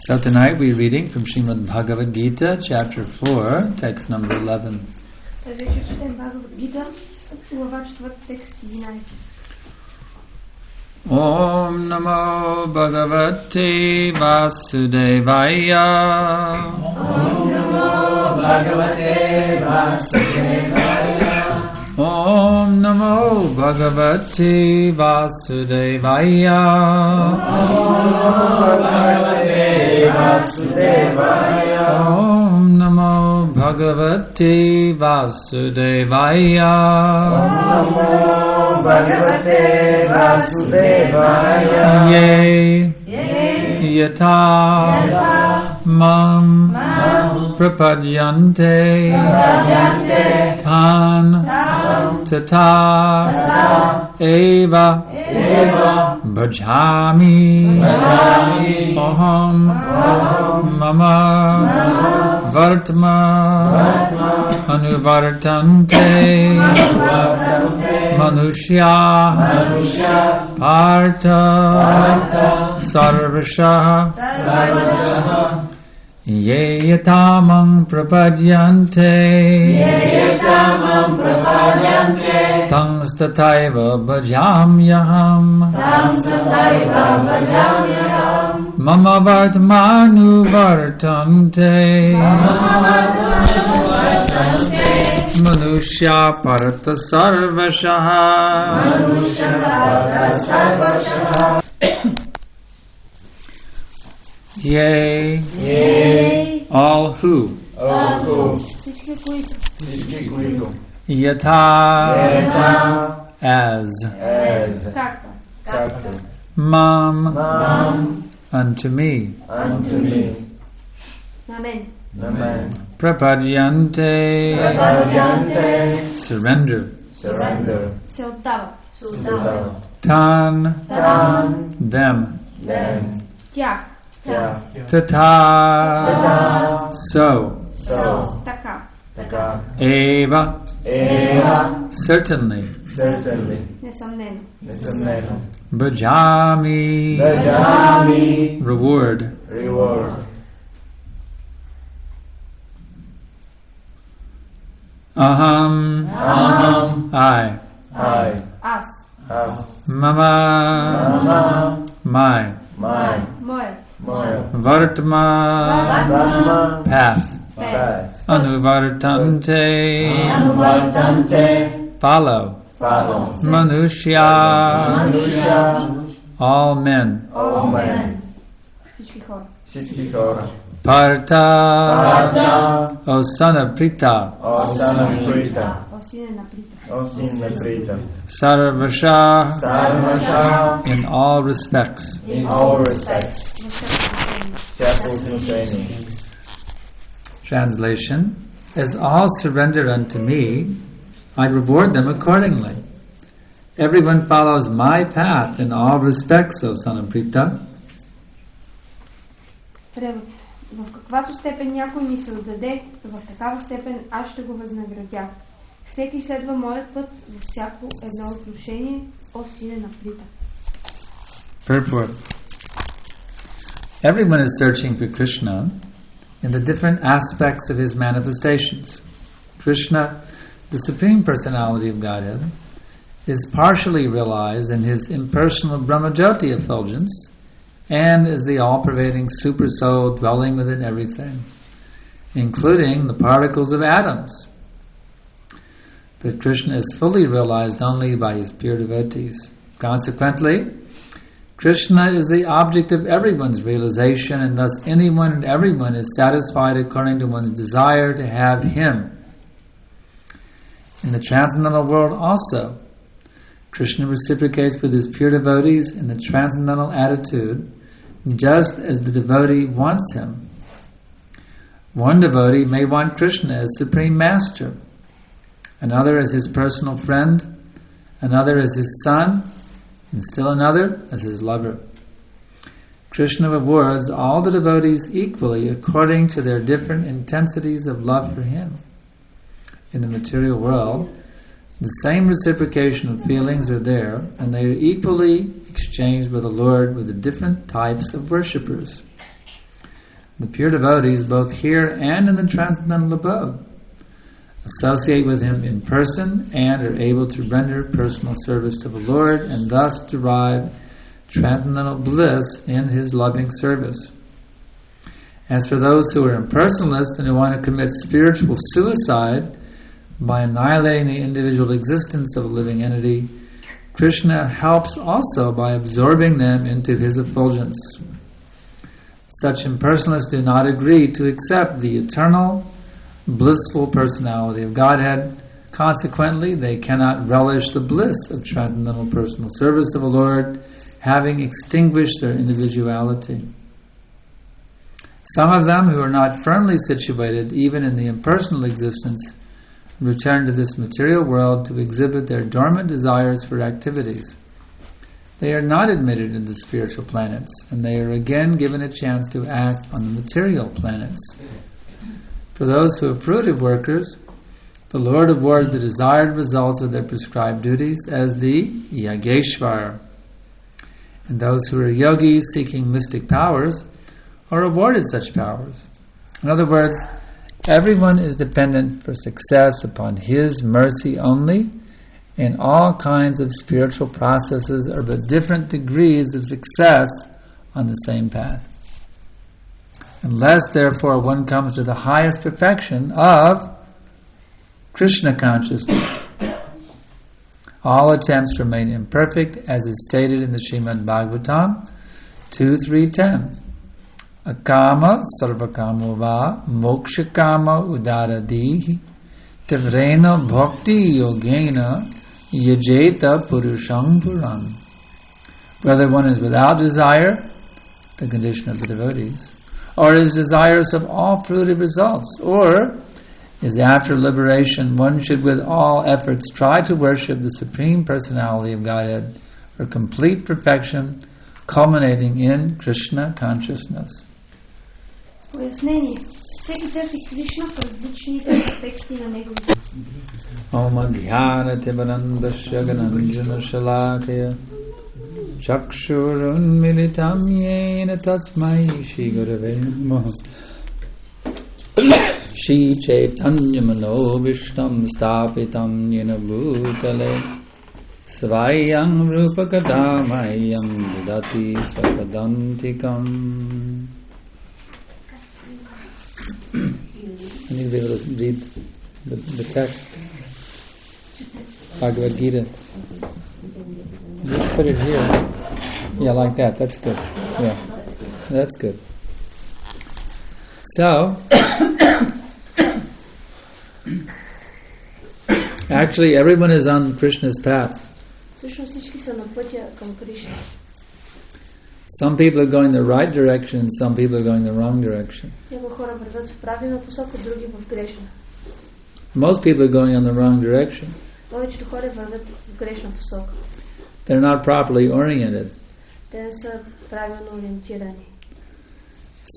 So tonight we're reading from Srimad Bhagavad Gita, chapter 4, text number 11. Om Namo Bhagavate Vasudevaya. Om Namo Bhagavate Vasudevaya. Om Namo Bhagavate Vasudevaya. Om Namo Bhagavate Vasudevaya. Om Namo Bhagavate Vasudevaya. Ye Yata Mam Prapadyante Tan Tata Eva Bhajami Aham Mama Vartma Anuvartante Manushya Partha Sarvashaha Ye yatamam prapadyante Tang stataiva bhajamyaham Mama vartmanu vartante Manushya Partha Sarvashaha Yea, all who, yata, as, mam, unto me, prapadyante, surrender, tan, them, tata, so, eva, certainly, bhajami, reward, aham, I, us, mama, my, vartma, path, anuvartante, follow, manushya, all men, partha, O son of Prita, Sarvasha, in all respects. Translation: as all surrender unto me, I reward them accordingly. Everyone follows my path in all respects, O son of Prita. В каквато степен някой ми се отдаде, в такава степен аз ще го възнаградя. Всеки следва моят път във всяко едно отношение, о сине на Прита. Purport. Everyone is searching for Krishna in the different aspects of his manifestations. Krishna, the Supreme Personality of Godhead, is partially realized in his impersonal Brahmajyoti effulgence and is the all-pervading super soul dwelling within everything, including the particles of atoms. But Krishna is fully realized only by his pure devotees. Consequently, Krishna is the object of everyone's realization, and thus anyone and everyone is satisfied according to one's desire to have him. In the transcendental world also, Krishna reciprocates with his pure devotees in the transcendental attitude, just as the devotee wants him. One devotee may want Krishna as Supreme Master, another as his personal friend, another as his son, and still another as his lover. Krishna rewards all the devotees equally according to their different intensities of love for him. In the material world, the same reciprocation of feelings are there, and they are equally exchanged by the Lord with the different types of worshippers. The pure devotees, both here and in the transcendental abode, associate with him in person and are able to render personal service to the Lord and thus derive transcendental bliss in his loving service. As for those who are impersonalists and who want to commit spiritual suicide by annihilating the individual existence of a living entity, Krishna helps also by absorbing them into his effulgence. Such impersonalists do not agree to accept the eternal, blissful personality of Godhead. Consequently, they cannot relish the bliss of transcendental personal service of the Lord, having extinguished their individuality. Some of them who are not firmly situated even in the impersonal existence return to this material world to exhibit their dormant desires for activities. They are not admitted into the spiritual planets, and they are again given a chance to act on the material planets. For those who are fruitive workers, the Lord awards the desired results of their prescribed duties as the Yageshwar. And those who are yogis seeking mystic powers are awarded such powers. In other words, everyone is dependent for success upon his mercy only, and all kinds of spiritual processes are but different degrees of success on the same path. Unless, therefore, one comes to the highest perfection of Krishna consciousness, all attempts remain imperfect, as is stated in the Srimad Bhagavatam 2.3.10. Akama sarvakamo va mokshakama udaradihi tivrena bhakti yogena yajeta purusham puram. Whether one is without desire, the condition of the devotees, or is desirous of all fruitive results, or is after liberation, one should with all efforts try to worship the Supreme Personality of Godhead for complete perfection, culminating in Krishna consciousness. Пояснение. Всеки търси Кришна в различните аспекти на неговите. Om Adhyana Timanandasya Gananjana Shalakaya Chakshurun Militam Yena Tasmai Shri Gurave Namaha Shri Chaitanya Mano Vishtam Stapitam Yena Bhutale Svayam Rupakadamayam Dudati Svapadantikam. I need to be able to read the text. Bhagavad Gita. Just put it here. Yeah, like that. That's good. Yeah, that's good. So, actually, everyone is on Krishna's path. Some people are going the right direction, some people are going the wrong direction. Most people are going in the wrong direction. They're not properly oriented.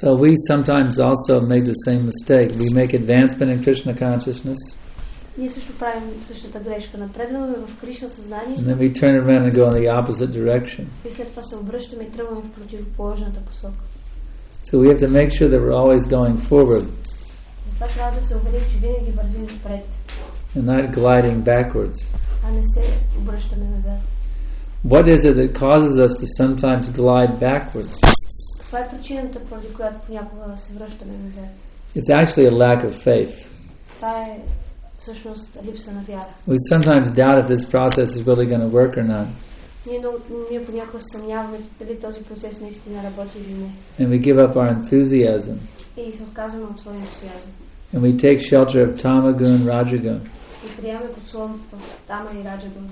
So we sometimes also make the same mistake. We make advancement in Krishna consciousness. Ние също правим същата грешка. Напредваме в Кришна съзнание. And then we turn around and go in the opposite direction. И след това се обръщаме и тръгваме в противоположната посока. So we have to make sure that we're always going forward. Затова трябва да се уверим, че винаги вървим напред. And not gliding backwards. А не се обръщаме назад. What is it that causes us to sometimes glide backwards? Това е причината, поради която понякога се връщаме назад. It's actually a lack of faith. Това е всъщност липса на вяра. We sometimes doubt if this process is really going to work or not. Ние понякога съмняваме дали този процес наистина работи или не. And we give up our enthusiasm. И се отказваме от своя ентусиазъм. And we take shelter of Tamagun, Rajagun. И приемаме подслон в Тама и Раджагун.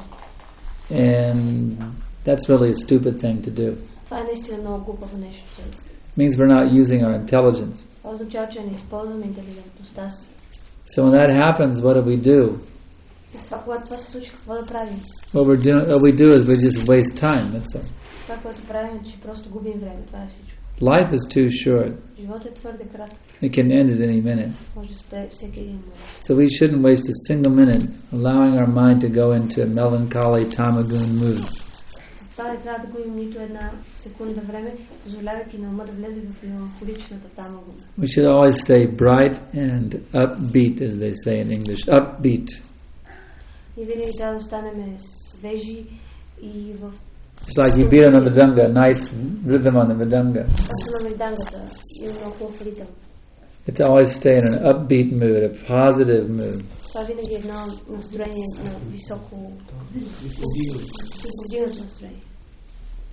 And that's really a stupid thing to do. Това е наистина много глупаво нещо. It means we're not using our intelligence. Това означава, че не използваме интелигентността си. So when that happens, what do we do? Когато това се случи, какво да правим? What we do is we just waste time. That's all. Това, което правим, е, че просто губим време. Това е всичко. Life is too short. Животът е твърде кратък. It can end at any minute. Може да спре всеки един момент. So we shouldn't waste a single minute allowing our mind to go into a melancholy tamagun mood. това не трябва да губим нито една секунда време, позволявайки на ума да влезе в меланхоличната тама. We should always stay bright and upbeat, as they say in English. Upbeat. И винаги трябва да останем свежи и в... It's like you beat on the mridanga, nice rhythm on the mridanga. It's always stay in an upbeat mood, a positive mood.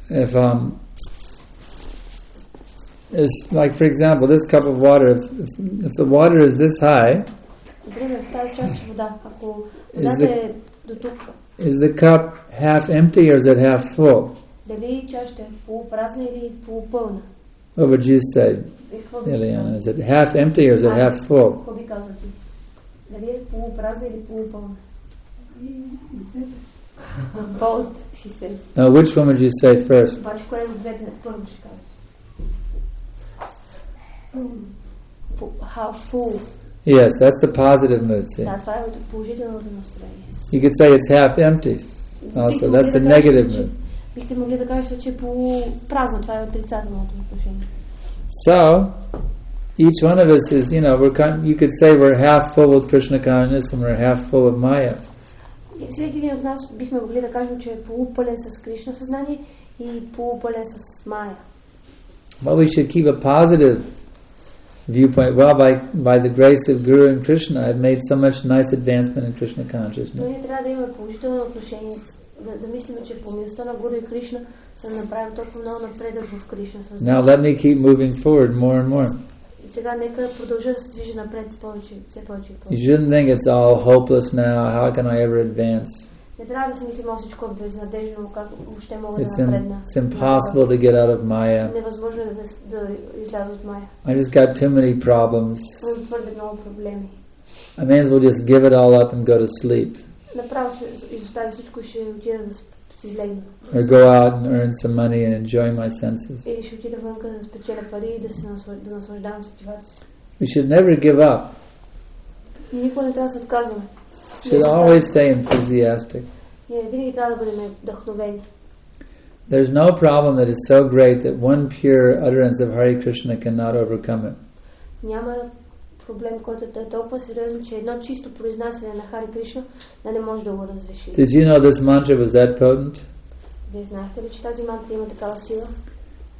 If it's like, for example, this cup of water, if the water is this high, is the cup half empty or is it half full? What would you say, Eliana? Is it half empty or is it half full? Both, she says. Now, which one would you say first? How full? Yes, that's the positive mood. See? You could say it's half empty. Also, that's the negative mood. So, each one of us is, you could say we're half full with Krishna consciousness and we're half full of Maya. Всеки един от нас бихме могли да кажем, че е полупълен с Кришна съзнание и полупълен с Майя. But we should keep a positive viewpoint. Well, by the grace of Guru and Krishna, I've made so much nice advancement in Krishna consciousness. Но ние трябва да имаме положително отношение, да мислим, че по милостта на Гуру и Кришна съм направил толкова много напредък в Кришна съзнание. Now let me keep moving forward more and more. И сега нека продължа да се движи напред повече, все повече и повече. You shouldn't think it's all hopeless now. How can I ever advance? Не трябва да си мислим, всичко е безнадежно, как въобще мога да напредна. It's impossible to get out of Maya. Невъзможно е да изляза от Майя. I just got too many problems. Имам твърде много проблеми. I may as well just give it all up and go to sleep. Направо ще изоставя всичко и ще отида да си легна. Or go out and earn some money and enjoy my senses. Или ще отида вънка да спечеля пари и да наслаждавам сетивата си. We should never give up. И никога не трябва да се отказваме. Should always stay enthusiastic. Ние винаги трябва да бъдем вдъхновени. There's no problem that is so great that one pure utterance of Hare Krishna cannot overcome it. Няма проблем, който е толкова сериозен, че едно чисто произнасяне на Харе Кришна да не може да го разреши. Did you know this mantra was that potent? Вие знаете ли, че тази мантра има такава сила?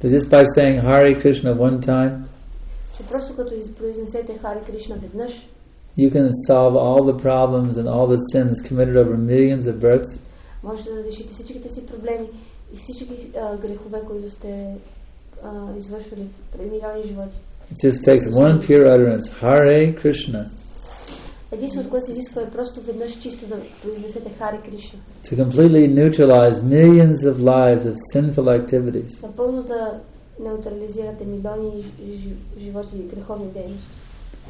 That just by saying Hare Krishna one time, че просто като произнесете Харе Кришна веднъж, you can solve all the problems and all the sins committed over millions of births. Можете да решите всичките си проблеми и всички грехове, които сте извършвали пред милиони животи. It just takes one pure utterance, Hare Krishna. Единственото, което се изисква е просто веднъж чисто да произнесете Харе Кришна. To completely neutralize millions of lives of sinful activities. Напълно да неутрализирате милиони животи и греховни дейности.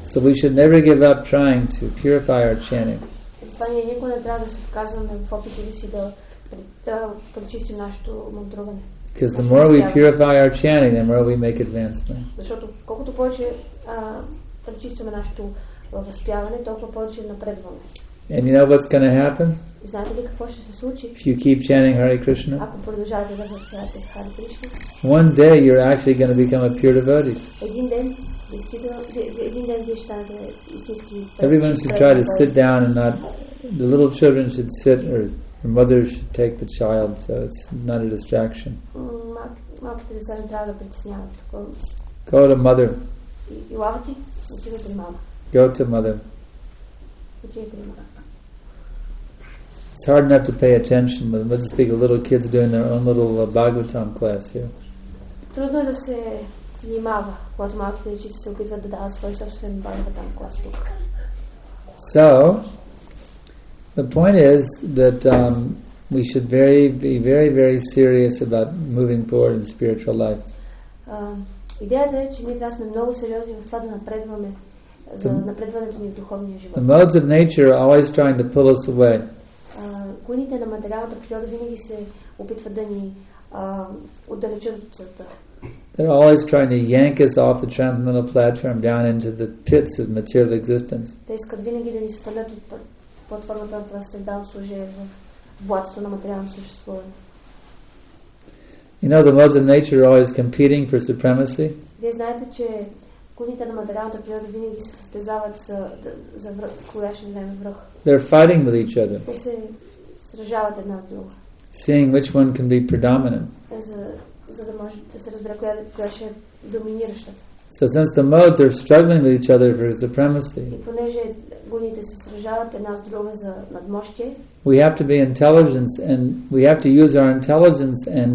So we should never give up trying to purify our chanting. Затова ние никога не трябва да се отказваме в опитите си да пречистим нашето мантруване. Because the more we purify our chanting, the more we make advancement. Защото колкото повече пречистваме нашето възпяване, толкова повече напредваме. And you know what's going to happen? Знаете ли какво ще се случи? If you keep chanting Hare Krishna, ако продължавате да възпявате Харе Кришна, one day you're actually going to become a pure devotee. Един ден вие ще станете истински. Everyone should try to sit down and not. The little children should sit, or the mother should take the child, so it's not a distraction. Малките деца не трябва да притесняват. Go to mother. И лавати, отива при мама. Go to mother. Отива при мама. It's hard enough to pay attention, but let's speak of little kids doing their own little Bhagavatam class here. Трудно е да се внимава, когато малките дечица се опитват да дават свой собствен Бхагаватам клас тук. So, the point is that we should be very, very serious about moving forward in spiritual life. Идеята е, че ние трябва да сме много сериозни в това да напредваме за напредването ни в духовния живот. The modes of nature are always trying to pull us away. Коните на материалната природа винаги се опитват да ни отдалечат от целта. They're always trying to yank us off the transcendental platform down into the pits of material existence. Те искат винаги да ни свалят от платформата на трансцендентално служение в блатото на материално съществуване. You know, the modes of nature are always competing for supremacy. Вие знаете, че коните на материалната природа винаги се състезават за коя ще вземе връх. They're fighting with each other. Те се сражават една с друга. Seeing which one can be predominant. За да може да се разбере коя ще е доминиращата. So since the modes are struggling with each other for supremacy, и понеже гоните се сражават една с друга за надмощие, we have to be intelligent, and we have to use our intelligence and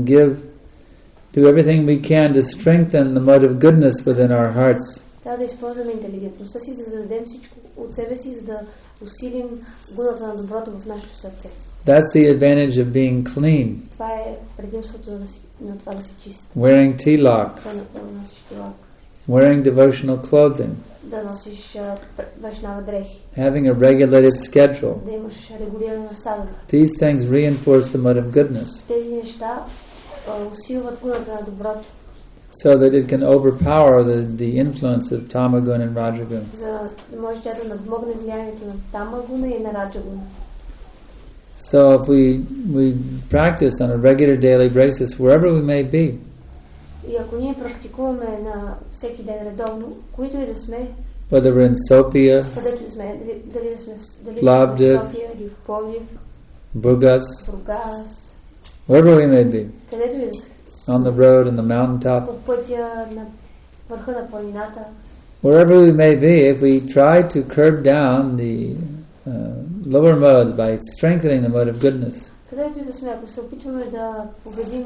do everything we can to strengthen the mode of goodness within our hearts. Трябва да използваме интелигентността си, за да дадем всичко от себе си, за да усилим гуната на доброто в нашето сърце. That's the advantage of being clean. Това е предимството на това да си чист. Wearing tilak. Да носиш тилак. Wearing devotional clothing. Да носиш вайшнава дрехи. Having a regulated schedule. Да имаш регулирана садъна. These things reinforce the mode of goodness. Тези неща усилват гуната на доброто. So that it can overpower the influence of tamagun and rajagun. За да може тя да надмогне влиянието на тамагуна и на раджагуна. So if we practice on a regular daily basis, wherever we may be, и ако ние практикуваме на всеки ден редовно, които и да сме, whether we're in Sofia, където сме, дали да сме в София или в Пловдив, Burgas, wherever we may be, където и да сме, on the road, in the mountaintop, по пътя на върха на планината, wherever we may be, if we try to curb down the lower modes by strengthening the mode of goodness, където и да сме, ако се опитваме да победим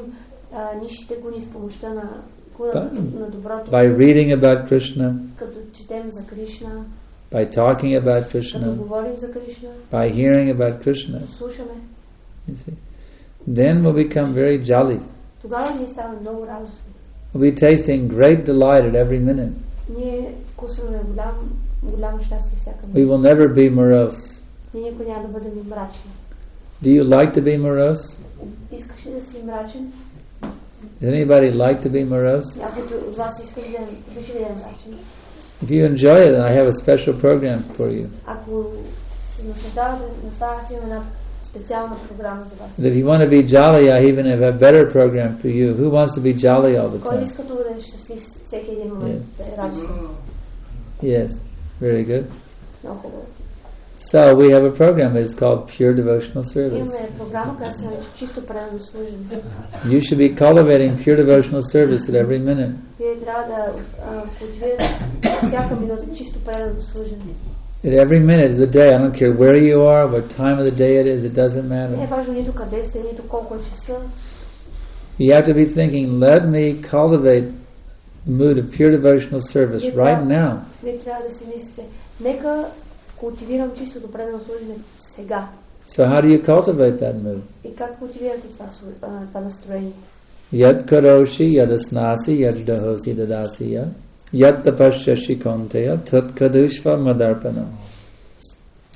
нишите гуни с помощта на доброто, by reading about Krishna, като четем за Кришна, by talking about Krishna, като говорим за Кришна, by hearing about Krishna, слушаме, you see, then we'll become very jolly. Тогава ние ставаме много радостни. We'll be tasting great delight at every minute. Ние вкусваме голямо щастие всяка минута. We will never be morose. Ние никога няма да бъдем мрачни. Do you like to be morose? Искаш ли да си мрачен? Does anybody like to be morose? Някой от вас иска ли да е мрачен? If you enjoy it, I have a special program for you. Ако се наслаждавате на това, аз имам една специална програма за вас. If you want to be jolly, I even have a better program for you. Who wants to be jolly all the Кой time? иска тук да е щастлив всеки един момент, да е радостен? Yes, very good. Много хубаво. So we have a program that is called Pure Devotional Service. Имаме програма, която се нарича чисто предано служене. You should be cultivating pure devotional service at every minute. Вие трябва да култивирате всяка минута чисто предано служене. At every minute of the day, I don't care where you are, what time of the day it is, it doesn't matter. Не е важно нито къде сте, нито колко е часа. You have to be thinking, let me cultivate the mood of pure devotional service right now. Вие трябва да си мислите, нека култивирам чистото предано служене сега. So how do you cultivate that mood? И как култивирате това настроение? Yad karoshi yadasnasi yajdahosi dadasiya yad tapasyashi konteya tat kadushva madarpanam.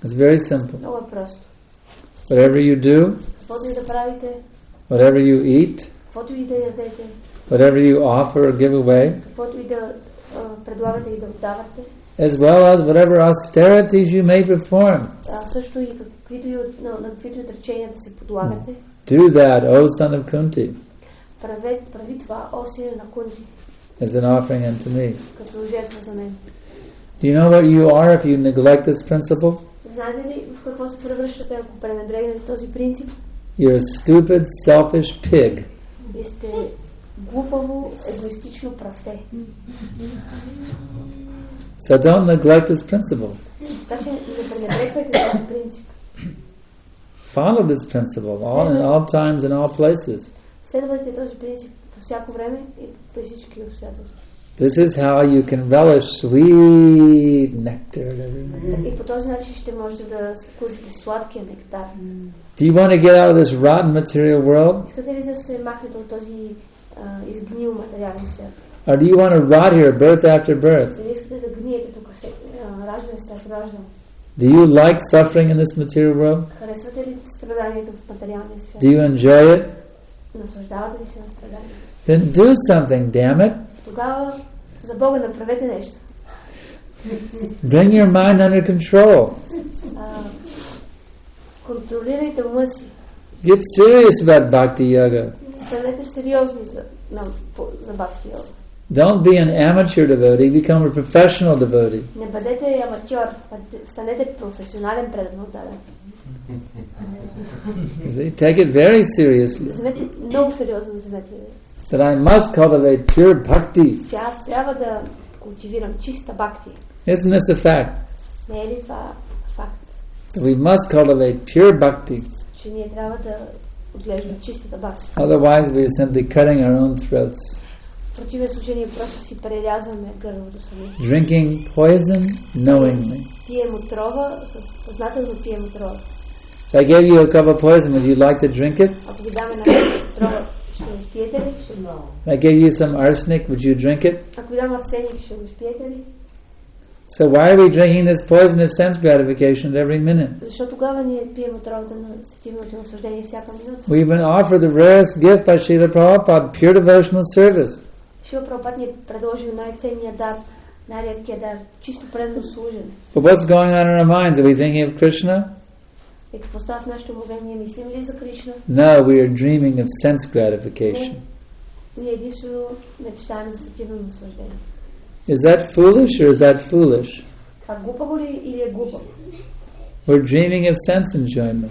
It's very simple. Много е просто. Whatever you do, Каквото и да правите, whatever you eat, каквото и да ядете, whatever you offer or give away, каквото и да предлагате и да отдавате, as well as whatever austerities you may perform. Също и на каквито отречения да се подлагате. Do that, O son of Kunti. Прави това, о сине на Кунти. As an offering unto me. Като жертва за мен. Do you know what you are if you neglect this principle? Знаете ли в какво се превръщате, ако пренебрегнете този принцип? You're a stupid, selfish pig. Вие сте глупаво, егоистично прасе. So don't neglect this principle. Така че не пренебрегвайте този принцип. Follow this principle in all times and all places. Следвайте този принцип по всяко време и при всички обстоятелства. This is how you can relish sweet nectar at every minute. И по този начин ще можете да вкусите сладкия нектар. Do you want to get out of this rotten material world? Искате ли да се махнете от този изгнил материален свят? Or do you want to rot here birth after birth? Или искате да гниете тук раждане след раждане? Do you like suffering in this material world? Харесвате ли страданието в материалния свят? Do you enjoy it? Наслаждавате ли се на страданието? Then do something, damn it. Тогава за Бога направете нещо. Bring your mind under control. Контролирайте ума си. Get serious about bhakti yoga. Станете сериозни за бхакти йога. Don't be an amateur devotee, become a professional devotee. Не бъдете аматьор, станете професионален преданодаден. Take it very seriously. Вземете много сериозно, вземете. That I must cultivate pure bhakti. Че аз трябва да култивирам чиста бхакти. Isn't this a fact? Не е ли това факт? That we must cultivate pure bhakti. Че ние трябва да отглеждаме чистата бхакти. Otherwise we are simply cutting our own throats. В противен случай ние просто си прерязваме гърлото сами. Drinking poison knowingly. Пием отрова, съзнателно пием отрова. If I gave you a cup of poison, would you like to drink it? Ако ви даме на отрова, ще го изпиете ли? If I gave you some arsenic, would you drink it? Ако ви дам арсеник, ще го изпиете ли? So why are we drinking this poison of sense gratification at every minute? Защо тогава ние пием отровата на сетивното наслаждение всяка минута? We've been offered the rarest gift by Srila Prabhupada, pure devotional service. Шрила Прабхупад ни е предложил най-ценния дар, най-редкия дар, чисто предано служене. But what's going on in our minds? Are we thinking of Krishna? И какво става в нашето умове? Ние мислим ли за Кришна? No, we are dreaming of sense gratification. Ние единствено мечтаем за сетивно наслаждение. Is that foolish or is that foolish? Това глупаво ли или е глупаво? We're dreaming of sense enjoyment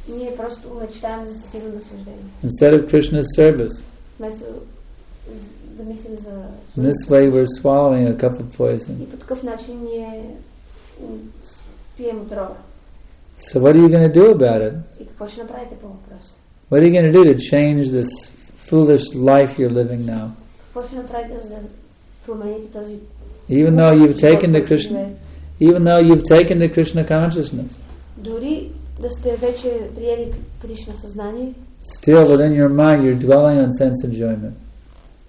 Ние просто мечтаем за сетивно наслаждение. instead of Krishna's service. Вместо да мислим за... In this way we're swallowing a cup of poison. И по такъв начин ние пием отрова. So what are you going to do about it? И какво ще направите по въпроса? What are you going to do to change this foolish life you're living now? Какво ще направите за да промените този... Even though you've taken to Krishna consciousness, дори да сте вече приели Кришна съзнание, still within your mind you're dwelling on sense enjoyment.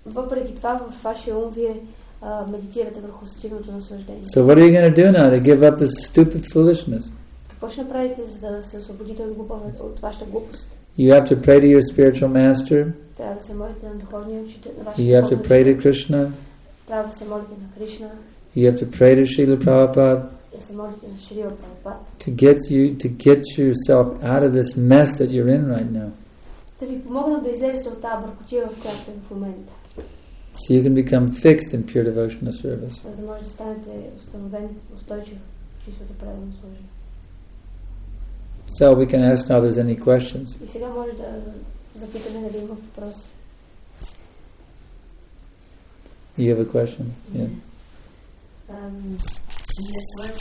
Въпреки това в вашия ум вие медитирате върху сетивното наслаждение. So what are you going to do now to give up this stupid foolishness? Какво ще направите, за да се освободите от вашата глупост? You have to pray to your spiritual master. Трябва да се молите на духовния учител, на вашия You have to pray to Krishna. Трябва да се молите на Кришна. You have to pray to Srila Prabhupada. Да се молите на Шрила Прабхупад. To get yourself out of this mess that you're in right now. Да ви помогнат да излезете от тази бъркотия, в която сте в момента. So you can become fixed in pure devotional service. За да може да станете установен, устойчив, чистото предано служение. So we can ask now if there's any questions. И сега може да запитаме дали има въпроси. You have a question? Yeah. Yes,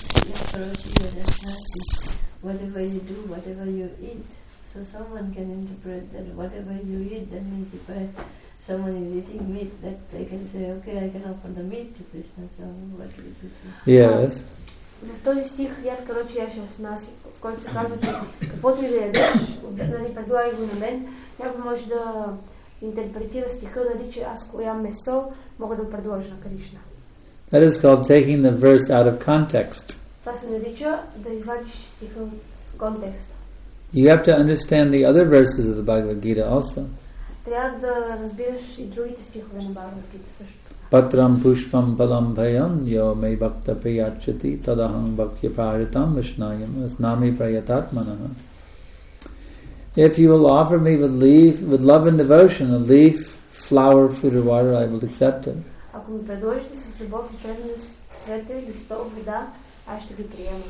whatever you do, whatever you eat. So someone can interpret that whatever you eat, that means if someone is eating meat, that they can say, okay, I can offer the meat to Krishna, so what do you do? Yes. В този стих Яд Карочи Яша в нас, в който се казва, че каквото и да ядеш, нали, предлагай го на мен, някой може да интерпретира стиха, нали, че аз ям месо, мога да го предложа на Кришна. That is called taking the verse out of context. Това се нарича да извадиш стиха от контекста. You have to understand the other verses of the Bhagavad Gita also. Трябва да разбираш и другите стихове на Бхагавад Гита също. Patram pushpam palam bhayam yo me bhakta priyachati tadaham bhaktya paritam vishnayam asnami prayatatmanaha. If you will offer me with love and devotion, a leaf, flower, food or water, I will accept it. Ако ми предложите с любов и преданост цвете, листов, вода, аз ще ги приема.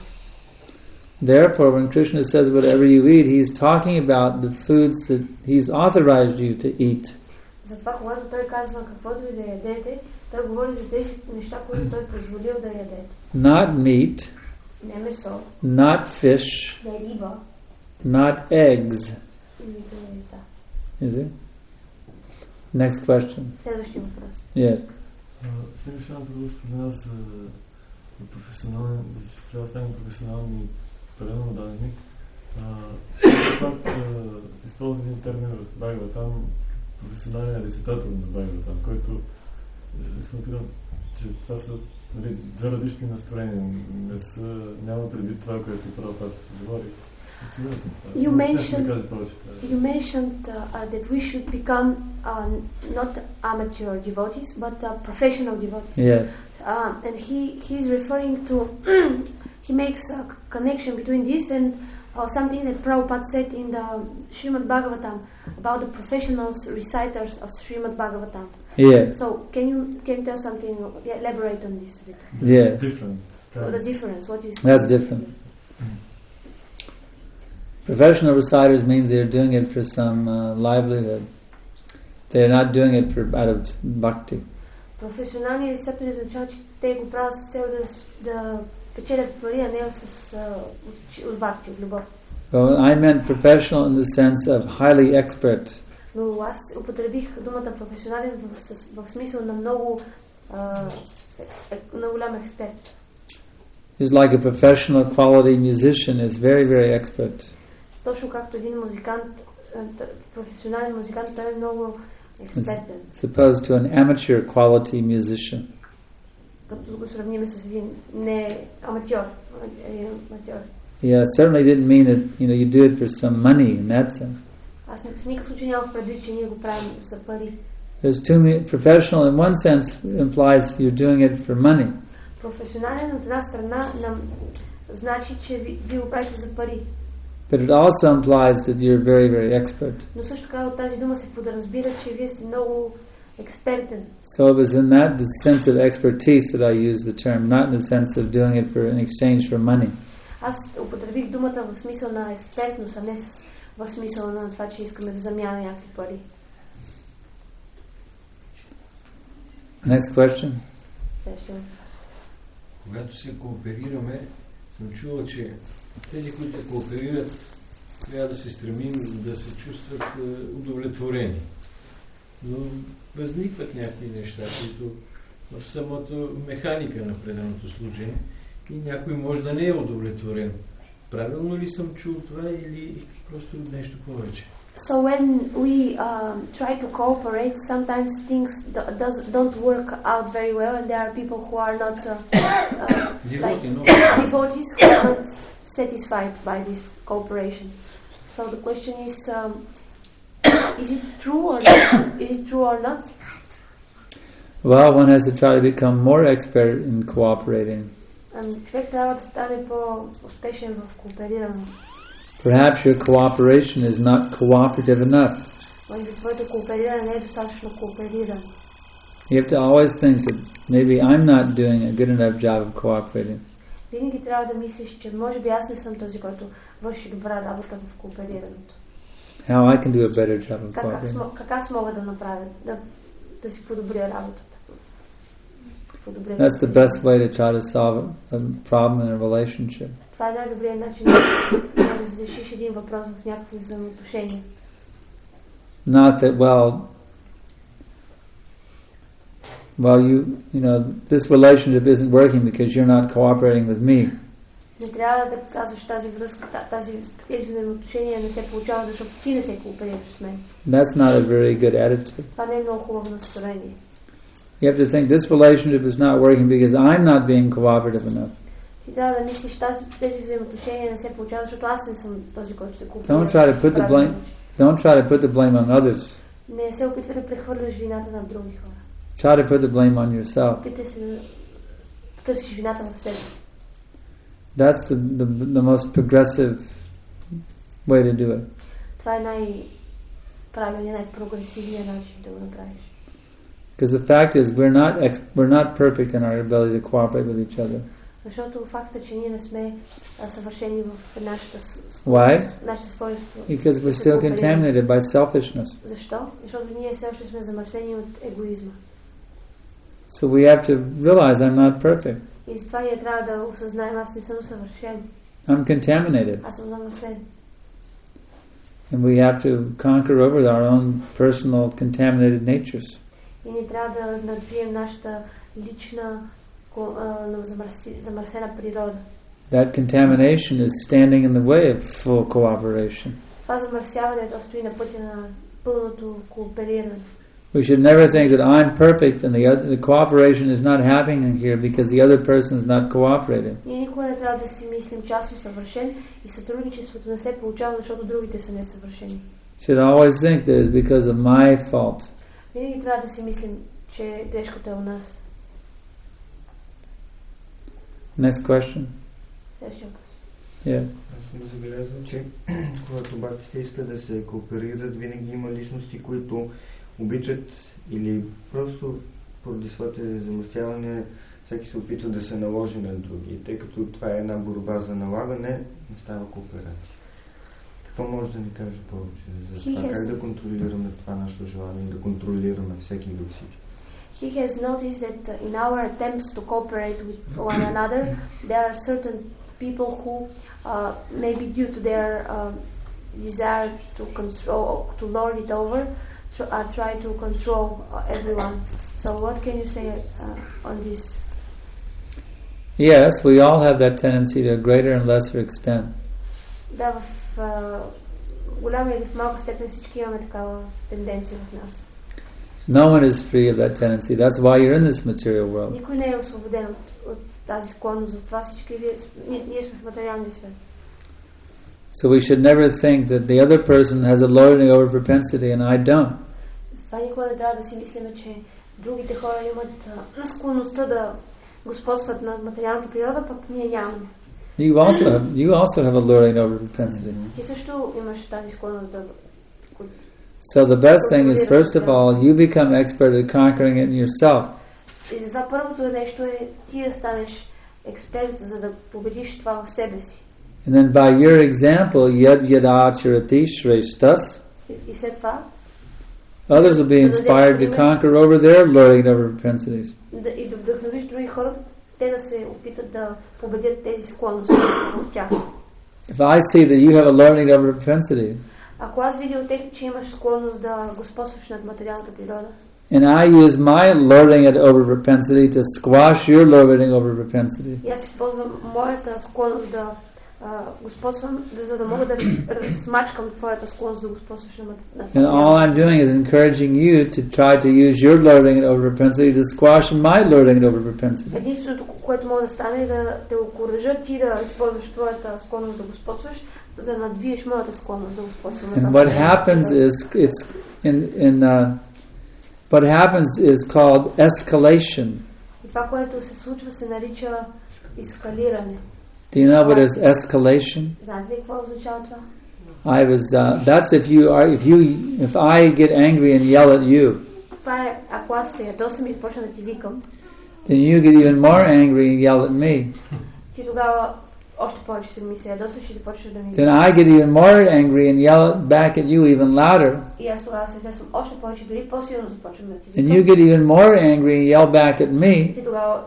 Therefore, when Krishna says whatever you eat, he's talking about the foods that he's authorized you to eat. Затова, когато той казва каквото и да ядете, той говори за тези неща, които той позволил да ядете. Not meat, не месо, not fish, не риба, not eggs. или яйца. Is it? Next question. Следващия въпрос. Yeah. Сега ще направя спомена за професионални, че трябва да станем професионални преданодадени. Пак използвам един термин в Бхагаватам, професионален рецитатор на Бхагаватам, който съм питам, че това са две различни настроения. Няма предвид това, което Прабхупад говори. You mentioned that we should become not amateur devotees, but professional devotees. Yes. And he's referring to, he makes a connection between this and or something that Prabhupada said in the Srimad Bhagavatam about the professional reciters of Srimad Bhagavatam. Yeah. So can you tell something, elaborate on this a bit? Yeah. Different. The difference, what is... That's different. Professional reciters means they're doing it for some livelihood. They're not doing it out of bhakti. Професионални рецитатори означава, че те го правят с цел да печелят пари, а не от бхакти, от любов. Well, I meant professional in the sense of highly expert. Но аз употребих думата професионален в смисъл на много голям експерт. It's like a professional quality musician is very, very expert. Точно както един музикант, професионален музикант, той е много експертен. As opposed to an amateur quality musician. Като го сравним с един не аматьор. Yeah, certainly didn't mean that you do it for some money in that sense. Аз в никакъв случай нямах предвид, че ние го правим за пари. There's too many. Professional in one sense implies you're doing it for money. Професионален от една страна значи, че ви го правите за пари. But it also implies that you're very, very expert. Но също така от тази дума се подразбира, че вие сте много експертен. So it was in that the sense of expertise that I used the term, not in the sense of doing it for in exchange for money. Аз употребих думата в смисъл на експертност, а не в смисъл на това, че искаме да замяна някакви пари. Next question. Когато се кооперираме, съм чувал, че тези, които се кооперират, трябва да се стремим да се чувстват удовлетворени. Но възникват някакви неща, които в самото механика на предаването служение и някой може да не е удовлетворен. Правилно ли съм чул това или просто нещо повече? So when we try to cooperate, sometimes things don't work out very well, and there are people who are not devotees who are not satisfied by this cooperation. So the question is it true or not? Is it true or not? Well, one has to try to become more expert in cooperating. Човек трябва да стане по-успешен в коопериране. Perhaps your cooperation is not cooperative enough. Може би твоето коопериране не е достатъчно коопериране. You have to always think that maybe I'm not doing a good enough job of cooperating. Винаги трябва да мислиш, че може би аз не съм този, който върши добра работа в кооперирането. How I can do a better job of cooperating. Как аз мога да направя, да си подобря работата. That's the best way to try to solve a problem in a relationship. Това е най-добрият начин да разрешиш един въпрос в някакво взаимоотношение. Not that this relationship isn't working because you're not cooperating with me. Не трябва да казваш тази връзка, тези взаимоотношения не се получава, защото ти не се кооперираш с мен. That's not a very good attitude. Това не е много хубаво настроение. You have to think this relationship is not working because I'm not being cooperative enough. Ти трябва да мислиш, тези взаимоотношения не се получават, защото аз не съм този, който се кооперира. Don't try to put the blame on others. Не се опитвай да прехвърляш вината на други хора. Try to put the blame on yourself. Опитай се да търсиш вината в себе си. That's the most progressive way to do it. Това е най-правилният, най-прогресивният начин да го направиш. Because the fact is, we're not perfect in our ability to cooperate with each other. Защото факта, че ние не сме съвършени в нашето свойство. Because we're still contaminated by selfishness. Защо? Защото ние все още сме замърсени от егоизма. So we have to realize I'm not perfect. И затова ние трябва да осъзнаем, аз не съм съвършен. I'm contaminated. Аз съм замърсен. And we have to conquer over our own personal contaminated natures. И ние трябва да надвием нашата лична замърсена природа. That contamination is standing in the way of full cooperation. Това замърсяване стои на пътя на пълното коопериране. We should never think that I'm perfect and the cooperation is not happening here because the other person is not cooperating. Ние никога не трябва да си мислим, че аз съм съвършен и сътрудничеството не се получава, защото другите са несъвършени. Should always think that it's because of my fault. Винаги трябва да си мислим, че грешката е у нас. Next question. Следващия въпрос. Yeah. съм забелязал, че когато бхактите искат да се кооперират, винаги има личности, които обичат или просто поради своите замърсявания всеки се опитва да се наложи на други. Тъй като това е една борба за налагане, не става кооперация. Какво може да ни каже повече за това? Как да контролираме това наше желание, да контролираме всеки до всичко? He has noticed that in our attempts to cooperate with one another, there are certain people who, maybe due to their desire to control, to lord it over, try to control everyone. So, what can you say on this? Yes, we all have that tendency to a greater and lesser extent. Да, в голяма или в малка степен всички имаме такава тенденция в нас. No one is free of that tendency. That's why you're in this material world. Никой не е освободен от тази склонност, затова всички ние сме в материалния свят. So we should never think that the other person has a lording over propensity and I don't. Затова никога не трябва да си мислиме, че другите хора имат склонността да господстват над материалната природа, пък ние нямаме. You also have a lording over propensity. Ти също имаш тази склонност да. So the best thing is, first of all, you become expert at conquering it in yourself. И за първото нещо е ти да станеш експерт, за да победиш това в себе си. And then by your example, yad yadacharati shreshtas, и след това others will be inspired to conquer over their lording over propensities. И да вдъхновиш други хора, те да се опитат да победят тези склонности от тях. If I see that you have a lording over propensity, ако аз видя от теб, че имаш склонност да господстваш над материалната природа, and I use my lording over propensity to squash your lording over propensity, и аз използвам моята склонност да господствам, за да мога да смачкам твоята склонност да господстваш над and all I'm doing is encouraging you to try to use your lording over propensity to squash my lording over propensity. Единственото, което може да стане, е да те окуража ти да използваш твоята склонност да господстваш, за да надвиеш моята склонност да господствам. And what happens is what happens is called escalation. И това, което се случва, се нарича ескалиране. Do you know what is escalation? Знаете ли какво означава това? That's if I get angry and yell at you. Това е, ако аз се ядосам и започна да ти викам. Then you get even more angry and yell at me. Ти тогава още повече се ядосваш и започваш да ми. Then I get even more angry and yell back at you even louder. И аз тогава се ядосвам още повече, дори по-силно започвам да ти викам. And you get even more angry and yell back at me. Ти тогава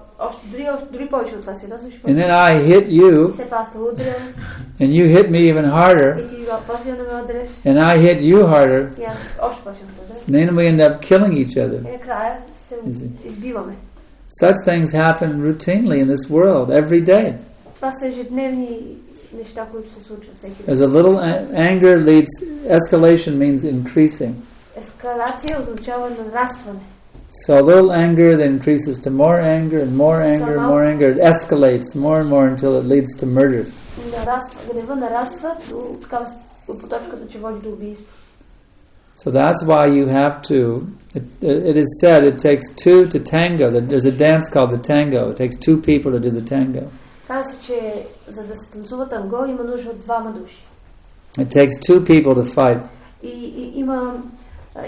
дори повече от това се ядосваш. And then I hit you. И след това аз те удрям. And you hit me even harder. И ти по-силно ме удряш. And I hit you harder. И аз още по-силно те удрям. And then we end up killing each other. И накрая се избиваме. Such things happen routinely in this world every day. Това са ежедневни неща, които се случват всеки ден. As a little anger leads, escalation means increasing. Ескалация означава нарастване. So a little anger then increases to more anger and more anger and more anger. It escalates more and more until it leads to murder. Гнева нараства до точката, че води до убийство. So that's why you have to, it is said it takes two to tango. There's a dance called the tango. It takes two people to do the tango. Казва се, че за да се танцува танго има нужда от двама души. It takes two people to fight. И има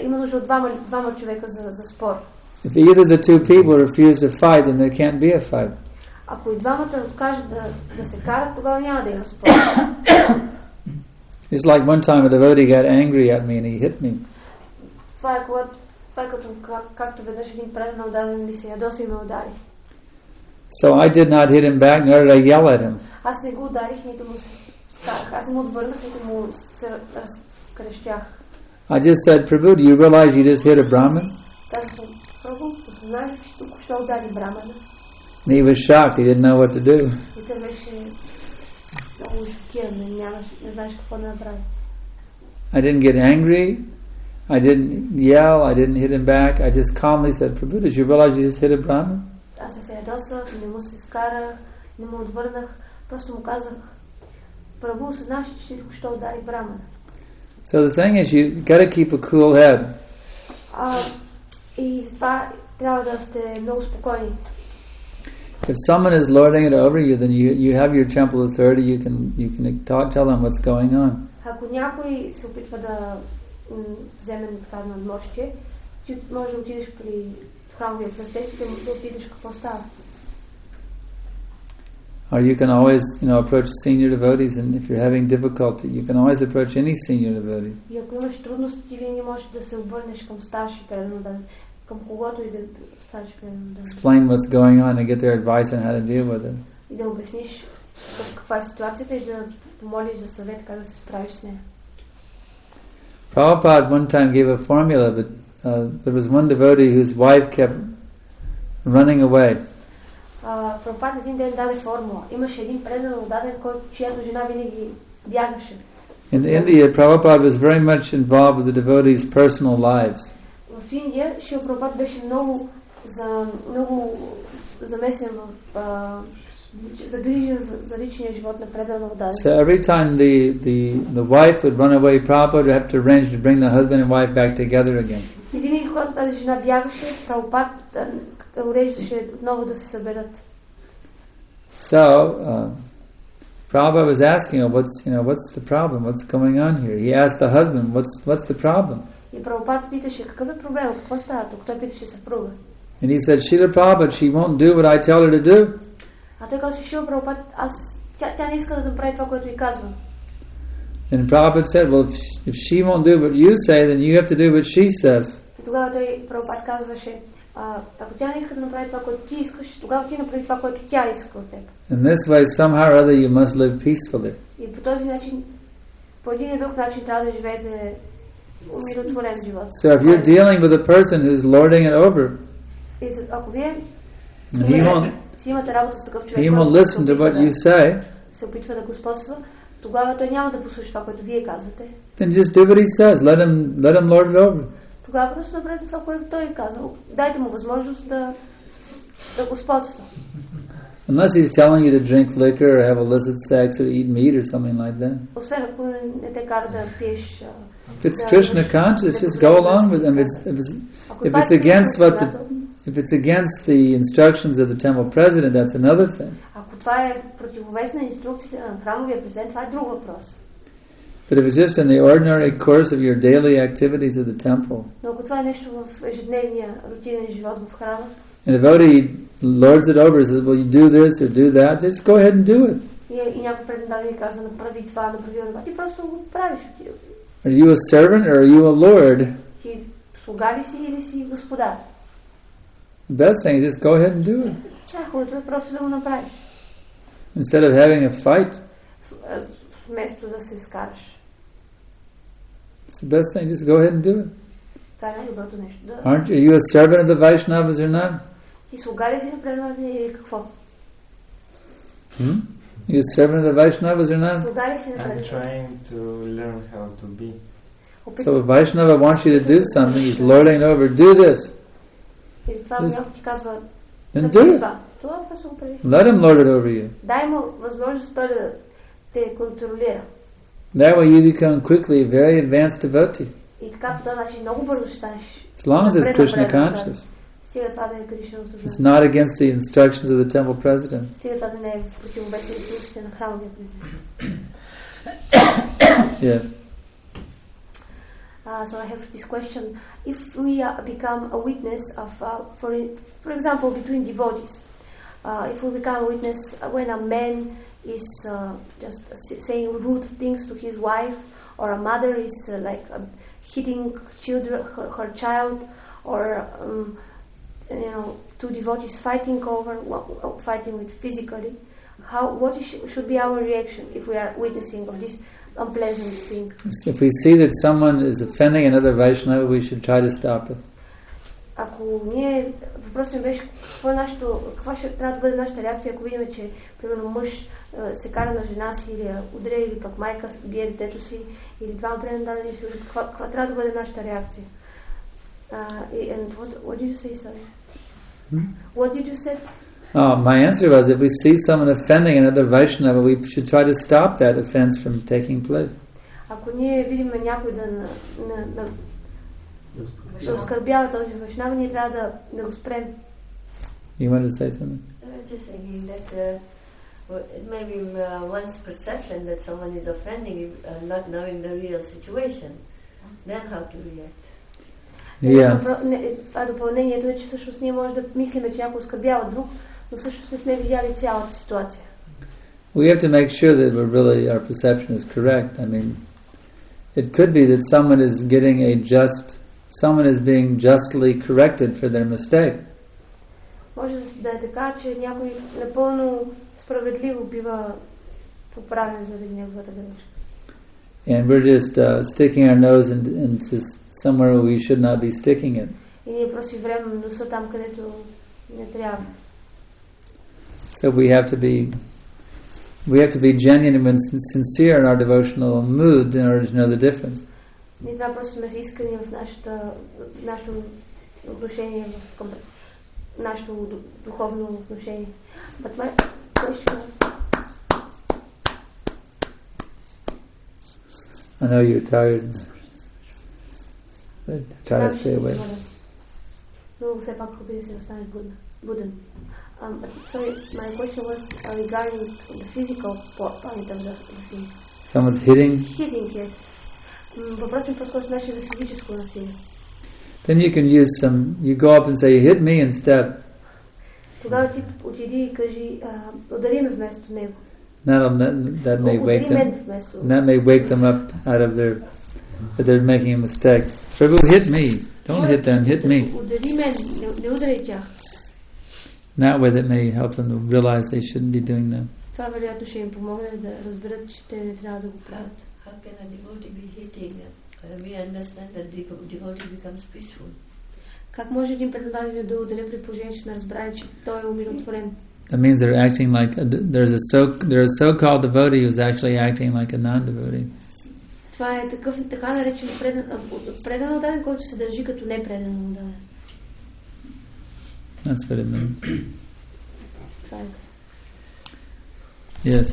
нужда от двама човека за спор. If either the two people refuse to fight, then there can't be a fight. Ако и двамата откажат да се карат, тогава няма да има спор. It's like one time a devotee got angry at me and he hit me. Това е както веднъж един предан ударен ми се ядоса и ме удари. So I did not hit him back, nor did I yell at him. Аз не го ударих, нито му се старах. Аз не му отвърнах, нито му се разкрещях. I just said, Prabhu, do you realize you just hit a Brahmin? Казах, Прабу, осъзнах, че тук ще удари Брамана. And he was shocked. He didn't know what to do. И той беше много шокиран, не знаеш какво да направи. I didn't get angry. I didn't yell. I didn't hit him back. I just calmly said, Prabhu, did you realize you just hit a Brahmin? Аз се ядосах, не му се изкарах, не му отвърнах. Просто му казах, Прабу, осъзнаш, че тук ще удари Брамана. So the thing is, you got to keep a cool head. И затова трябва да сте много спокойни. If someone is lording it over you, then you have your temple authority. You can tell them what's going on. Ако някой се опитва да вземе така надмощие, ти можеш да отидеш при храмовия престъп и да отидеш какво става. Or you can always, approach senior devotees, and if you're having difficulty, you can always approach any senior devotee. И ако имаш трудности, ти винаги можеш да се обърнеш към старши преданодани, към когото и да станеш преданодани. Explain what's going on and get their advice on how to deal with it. И да обясниш каква е ситуацията и да помолиш за съвет как да се справиш с нея. Prabhupada one time gave a formula, but there was one devotee whose wife kept running away. Прабхупада един ден даде формула. Имаше един преданодаден, чиято жена винаги бягаше. In India, Prabhupada was very much involved with the devotees' personal lives. В Индия Шрила Прабхупада беше много замесен в загрижен за личния живот на преданодаден. So every time the wife would run away, Prabhupada would have to arrange to bring the husband and wife back together again. И винаги когато тази жена бягаше, Прабхупада уреждаше отново да се съберат. So Prabhupada was asking him, what's the problem? What's going on here? He asked the husband, what's the problem? И Прабхупада питаше какъв е проблемът, какво става тук? Той питаше съпруга. And he said, Srila Prabhupada, she won't do what I tell her to do. А той каза, Шрила Прабхупада, тя не иска да направи това, което й казвам. And Prabhupada said, well, if she won't do what you say, then you have to do what she says. И тогава той Прабхупада казваше, ако тя не иска да направи това, което ти искаш, тогава ти направи това, което тя иска от теб. In this way, somehow or other, you must live peacefully. И по този начин, по един или друг начин трябва да живеете умиротворен живот. So if you're dealing with a person who's lording it over, И ако вие си имате работа с такъв човек, който се опитва да господства, тогава той няма да послуша това, което вие казвате. Then just do what he says. Let him lord it over. Тогава просто направете това, което той е казал. Дайте му възможност да господства. Unless he's telling you to drink liquor or have illicit sex or eat meat or something like that. Освен ако не те кара да пиеш. If it's Krishna conscious, just go along with him. If it's against the instructions of the temple president, that's another thing. Ако това е противовес на инструкциите на храмовия президент, това е друг въпрос. But if it's just in the ordinary course of your daily activities of the temple, но ако това е нещо в ежедневния рутинен живот в храма, and if he lords it over, says, well, you do this or do that, just go ahead and do it. И някой преданодаден ви казва, направи това, направи това, ти просто го правиш. Are you a servant or are you a lord? Ти слуга ли си или си господар? The best thing is just go ahead and do it. Хубавото е просто да го направиш. Instead of having a fight. Вместо да се скараш. It's the best thing, just go ahead and do it. Това е най-доброто нещо. Aren't you a servant of the Vaishnavas or not? Ти слуга ли си на преданодадени или какво? You a servant of the Vaishnavas or not? Слуга ли си на преданодадени? I'm trying to learn how to be. So if Vaishnava wants you to do something, he's lording it over, do this. И затова някой ти казва, then do it. Let him lord it over you. Дай му възможност той да те контролира. That way you become quickly a very advanced devotee. И така по този начин много бързо ще станеш. As long as it's Krishna conscious. Стига това да е Кришна осъзнание. It's not against the instructions of the temple president. Стига това да не е в противовес на инструкциите на храмовия президент. Yeah. So I have this question: if we become a witness of, for example, between devotees, if we become a witness when a man is just saying rude things to his wife, or a mother is hitting her child, or two devotees fighting with physically, what should be our reaction if we are witnessing of this unpleasant thing? If we see that someone is offending another Vaishnava, we should try to stop it. Ако ние, въпросът ми беше каква ще трябва да бъде нашата реакция, ако видим, че примерно мъж се кара на жена си или я удря, или пък майка бие детето си, или двама преданодадени си, каква трябва да бъде нашата реакция? And what did you say, sorry? What did you say? My answer was, if we see someone offending another Vaishnava, we should try to stop that offense from taking place. Ако ние видим някой да оскърбява този Вайшнава, ние трябва да го спрем. You want to say something? Just thinking that it may be one's perception that someone is offending, not knowing the real situation. Then how to react? А допълнението е, че всъщност ние може да мислиме, че някой оскърбява друг, но всъщност не сме видяли цялата ситуация. We have to make sure that our perception is correct. I mean, it could be that someone is being justly corrected for their mistake. Може да е така, че някой напълно справедливо бива поправен заради неговата грешка. And we're just sticking our nose into somewhere where we should not be sticking it. И ние просто време носа там, където не трябва. So we have to be genuine and sincere in our devotional mood in order to know the difference. Ние трябва просто сме искрени в нашето отношение към нашето духовно отношение. But my question was... I know you're tired, but try to stay away. Но все пак хубаво да се останеш буден. Sorry, my question was regarding the physical part of the thing. Someone's hitting? Hitting, yes. Въпросът ми по-скоро беше за физическо насилие. Then you can use you go up and say, hit me instead. Тогава ти отиди и кажи, удари ме вместо него. That may wake them up out of that they're making a mistake. Prabhu, hit me. Don't hit them, hit me. Удари мен, не удари тях. That way that may help them to realize they shouldn't be doing that. Това вероятно ще им помогне да разберат, че те не трябва да го правят. How can a devotee be hitting? We understand that devotee becomes peaceful. Как може един преданен да ударя при положение, че сме разбрали, че той е умиротворен? That means they're acting like there's a so-called devotee who's actually acting like a non-devotee. Това е така наречен предан отдаден, който се държи като непредан отдаден. That's what it means. Това е. Yes.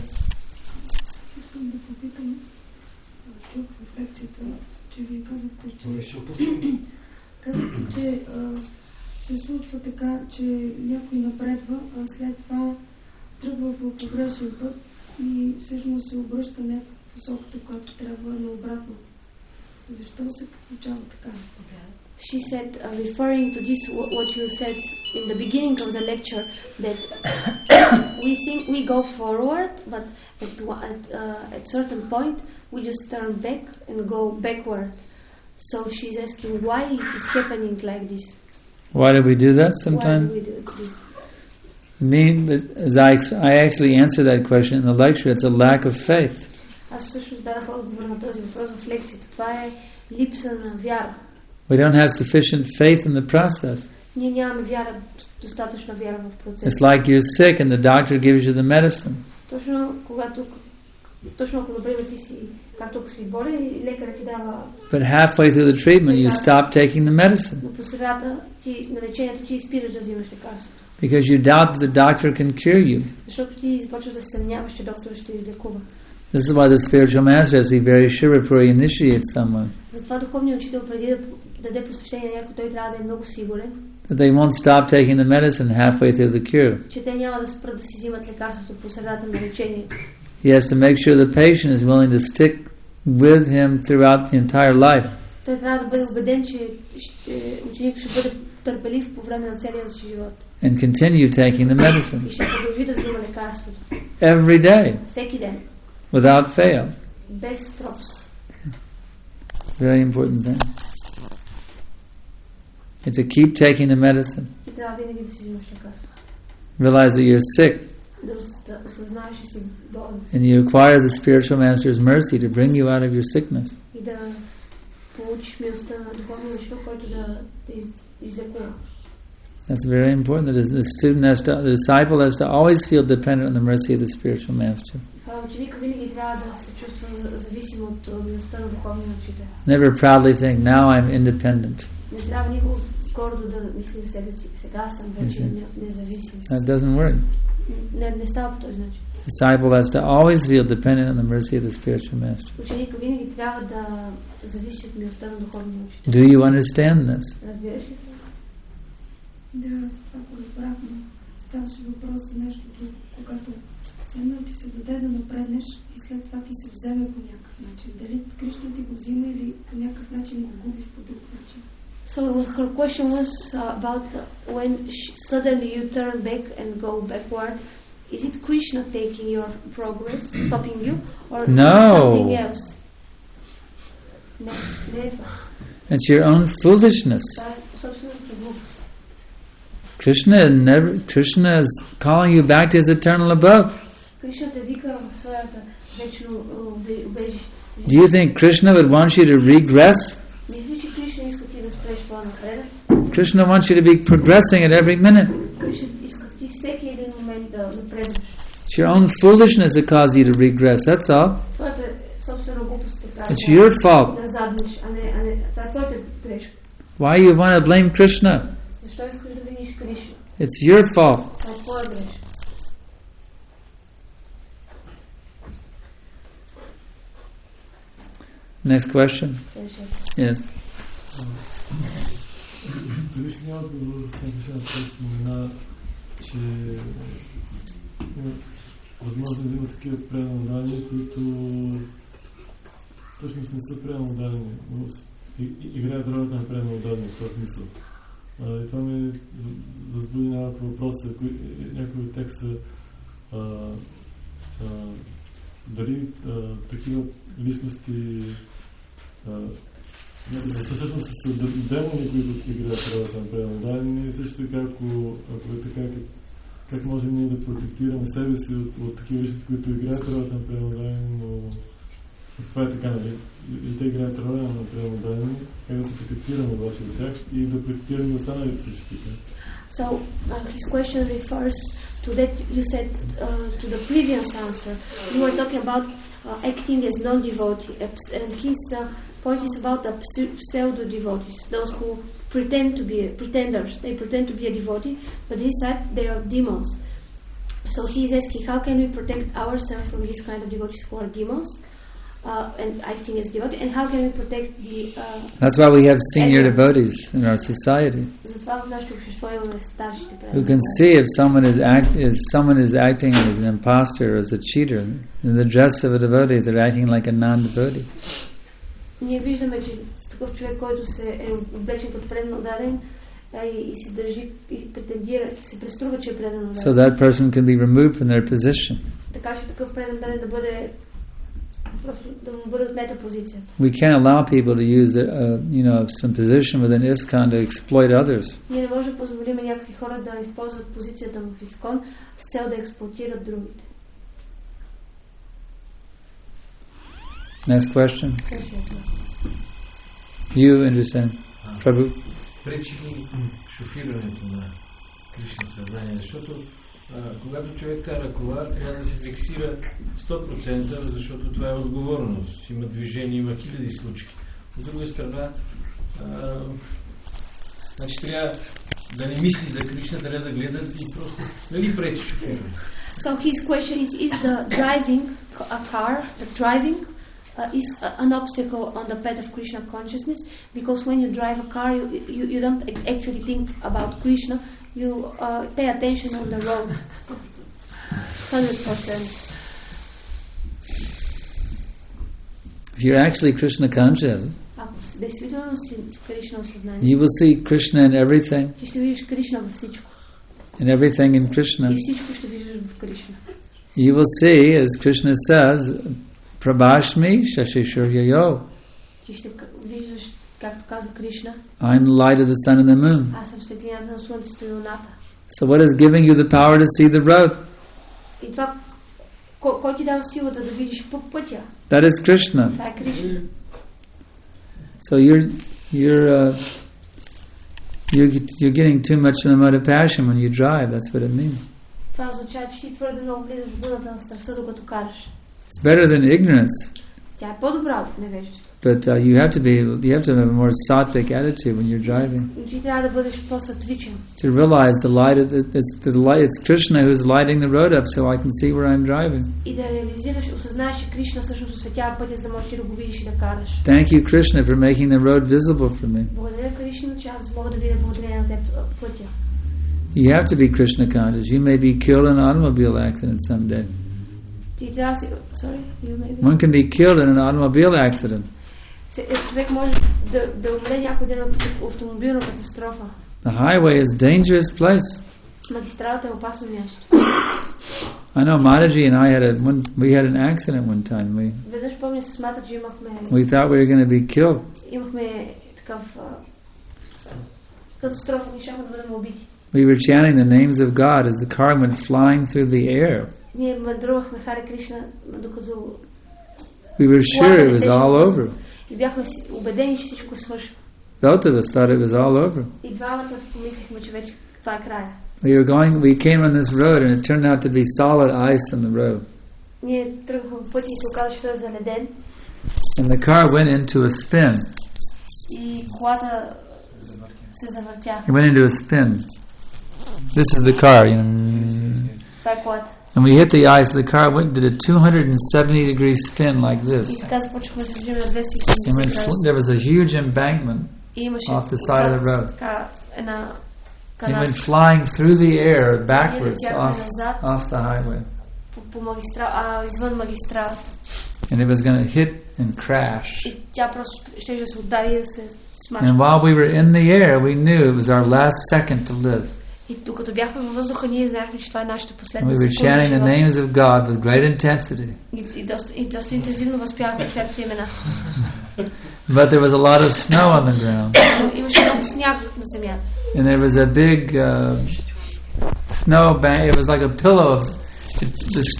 Искам да попитам, чух в лекцията, че вие казахте, че се случва така, че някой напредва, а след това тръгва по погрешен път и всъщност се обръща не в посоката, която трябва, наобратно. Защо се получава така? She said, referring to this, what you said in the beginning of the lecture, that we think we go forward, but at certain point we just turn back and go backward. So she's asking why it is happening like this. Why do we do that sometimes? Why do we do this? As I actually answer that question in the lecture, it's a lack of faith. Аз всъщност дадах отговор на този въпрос в лекцията. Това е липса на вяра. We don't have sufficient faith in the process. Ние нямаме вяра, достатъчно вяра в процеса. It's like you're sick and the doctor gives you the medicine. Точно ако например ти си, както ако си болен и лекарът ти дава. But halfway through the treatment you stop taking the medicine. Но по средата на лечението ти спираш да взимаш лекарството. Because you doubt the doctor can cure you. Защото ти започваш да се съмняваш, че докторът ще излекува. This is why the spiritual master has to be very sure before he initiates someone. Затова духовният учител преди да даде посвещение на някой, той трябва да е много сигурен. That they won't stop taking the medicine halfway through the cure. Че те няма да спрат да си взимат лекарството по средата на лечението. He has to make sure the patient is willing to stick with him throughout the entire life. Той трябва да бъде убеден, че ученик ще бъде търпелив по време на целия си живот. And continue taking the medicine. И ще продължи да взима лекарството. Every day. Всеки ден. Without fail. Без пропуск. Very important thing. And to keep taking the medicine. И трябва винаги да си взимаш лекарство. Realize that you're sick. Да осъзнаеш, че си болен. And you require the spiritual master's mercy to bring you out of your sickness. И да получиш милостта на духовния учител, който да те излекува. That's very important. That the disciple has to always feel dependent on the mercy of the spiritual master. Ученик винаги трябва да се чувства зависим от милостта на духовния учител. Never proudly think, now I'm independent. Не трябва никога гордо да мисли за себе си. Сега съм вече независим. That doesn't work. Не става по този начин. Disciple has to always feel dependent on the mercy of the spiritual master. Ученик винаги трябва да зависи от милостта на духовния учител. Do you understand this? Разбираш ли? Да, това го разбрахме. ставаше въпрос за нещо друго. Когато седна ти се даде да напреднеш и след това ти се вземе по някакъв начин. Дали Кришна ти го взима или по някакъв начин го губиш по друг начин. So her question was about when suddenly you turn back and go backward. Is it Krishna taking your progress, stopping you, or is it something else? No, never. It's your own foolishness. Krishna is calling you back to his eternal abode. Do you think Krishna would want you to regress? Krishna wants you to be progressing at every minute. It's your own foolishness that causes you to regress, that's all. It's your fault. Why you want to blame Krishna? It's your fault. Next question. Yes. Предишният отговор Санкаршан спомена, че възможно да има такива преномодални, които всъщност не са преномодални, но играят ролята на преномодални в този смисъл. И това ми възбуди някакво въпроса, някои от тях са дали такива личности всъщност са демони, които играят ролята на преномодални, и също така, ако е така, как можем ние да протектираме себе си от такива личности, които играят ролята на преномодални, но това е така, нали? И те играят роля на преномодални, как да се протектираме обаче от тях и да протектираме останалите също така. So his question refers to that you said to the previous answer. You were talking about acting as non-devotee, and his point is about the pseudo-devotees, those who pretend to be pretenders. They pretend to be a devotee, but inside they are demons. So he is asking, how can we protect ourselves from this kind of devotees who are demons and acting as devotees, and how can we protect the That's why we have senior devotees in our society who can see if someone is acting as an imposter or as a cheater. In the dress of a devotee, they're acting like a non-devotee. Ние виждаме, че такъв човек, който се е облечен като преданодаден и се държи и претендира, се преструва, че е преданодаден. So that person can be removed from their position. Така че такъв преданодаден да бъде просто да му бъде отнета позицията. We can't allow people to use some position within ISKCON to exploit others. Ние не можем да позволим някакви хора да използват позицията му в ISKCON с цел да експлоатират другите. Next question. You understand, Prabhu? Пречи ли шофирането на Кришна съзнание, защото когато човек кара кола, трябва да се фиксира 100%, защото това е отговорност. Има движение, има хиляди случки. От друга страна, значи трябва да не мисли за Кришна, трябва да гледа и просто нали пречи шофирането. So his question is the driving a car, the driving is an obstacle on the path of Krishna consciousness, because when you drive a car, you don't actually think about Krishna, you pay attention on the road. 100%. If you're actually Krishna conscious, you will see Krishna in everything, and everything in Krishna. You will see, as Krishna says, Prabhashmi Shashishuryayo. I'm the light of the sun and the moon. So what is giving you the power to see the road? That is Krishna. So you're getting too much in the mode of passion when you drive. That's what it means. It's better than ignorance. But you have to have a more sattvic attitude when you're driving. To realize it's Krishna who's lighting the road up, so I can see where I'm driving. Thank you, Krishna, for making the road visible for me. You have to be Krishna conscious. You may be killed in an automobile accident someday. One can be killed in an automobile accident. Човек може да умре някой ден от автомобилна катастрофа. The highway is a dangerous place. Магистралата е опасно място. I know Mataji and I we had an accident one time. Веднъж помня с Матаджи имахме. We thought we were going to be killed. Имахме такъв катастрофа, нещахме да бъдем убити. We were chanting the names of God as the car went flying through the air. Ние мандрувахме Харе Кришна, докато we were sure it was all over. И бяхме убедени, че всичко свършва. Both of us thought it was all over. И двамата помислихме, че вече това е края. We came on this road and it turned out to be solid ice on the road. Ние тръгвахме по пътя и се оказа, че той е заледен. And the car went into a spin. И колата се завъртя. It went into a spin. This is the car, you know. Това е колата. And we hit the ice, the car did a 270-degree spin like this. И така започнахме да се движим на 270 градуса. There was a huge embankment off the side of the road. It went flying through the air backwards off the highway. Извън магистралата. And it was going to hit and crash. И тя просто ще се удари и да се смачка. And while we were in the air, we knew it was our last second to live. И докато бяхме във въздуха, ние знаехме, че това е нашата последна секунда. We were chanting the names of God with great intensity. И доста интензивно възпявахме светите имена. But there was a lot of snow on the ground. Имаше много сняг на земята. And there was a big snow bank. It was like a pillow of.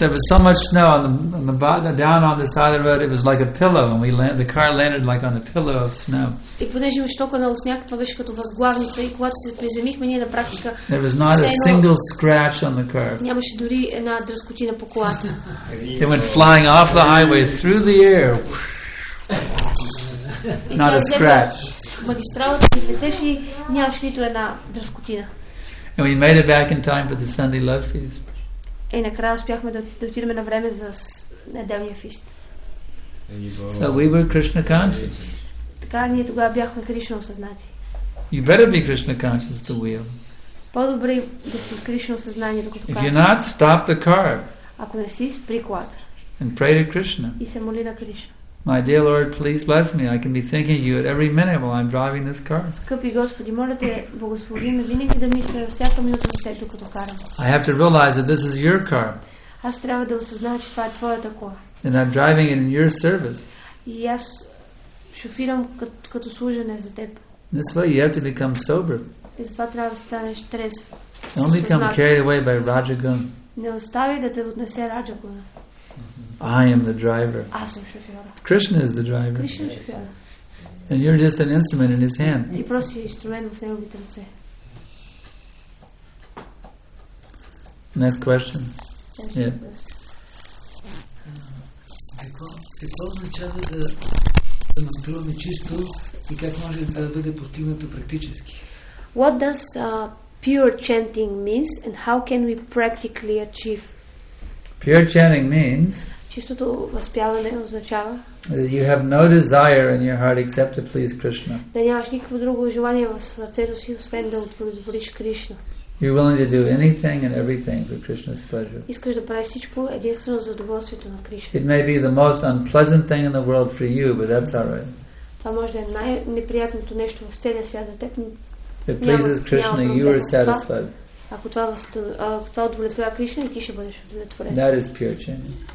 There was so much snow on the bottom, down on the side of the road. It was like a pillow, and the car landed like on a pillow of snow. И понеже имаше толкова много сняг, това беше като възглавница. И когато се приземихме, ние на практика. There was not a single scratch on the car. Нямаше дори една дръскотина по колата. It went flying off the highway through the air. Not a scratch. Магистралата ни летеше и нямаше нито една дръскотина. And we made it back in time for the Sunday love feast. И накрая успяхме да отидем на време за неделния фист. So we were Krishna conscious. Така ние тогава бяхме Кришна осъзнати. You better be Krishna conscious at the wheel. По-добре да си Кришна осъзнание, докато караш. If you're not, stop the car. Ако не си, спри колата. And pray to Krishna. И се моли на Кришна. My dear Lord, please bless me. I can be thinking of you at every minute while I'm driving this car. Скъпи Господи, моля те, благослови ме винаги да мисля всяка минута за теб, докато карам. I have to realize that this is your car. Аз трябва да осъзная, че това е твоята кола. And I'm driving it in your service. И аз шофирам като служене за теб. This way you have to become sober. И затова трябва да станеш трезв. Don't become carried away by Rajagun. Не остави да те отнесе Раджагуна. I am the driver. Аз съм шофьора. Krishna is the driver. Кришна е шофьора. And you're just an instrument in his hand. Ти просто си инструмент в неговите ръце. Next question. Yeah. Какво означава да мантруваме чисто и как може да бъде постигнато практически? What does pure chanting means and how can we practically achieve? Pure chanting means чистото възпяване означава you have no desire in your heart except to please Krishna. Да нямаш никакво друго желание в сърцето си, освен да удовлетвориш Кришна. You're willing to do anything and everything for Krishna's pleasure. Искаш да правиш всичко единствено за удоволствието на Кришна. It may be the most unpleasant thing in the world for you, but that's all right. Това може да е най-неприятното нещо в целия свят за теб. If it pleases Krishna, you are satisfied. Ако това удовлетворява Кришна, и ти ще бъдеш удовлетворен. That is pure chanting.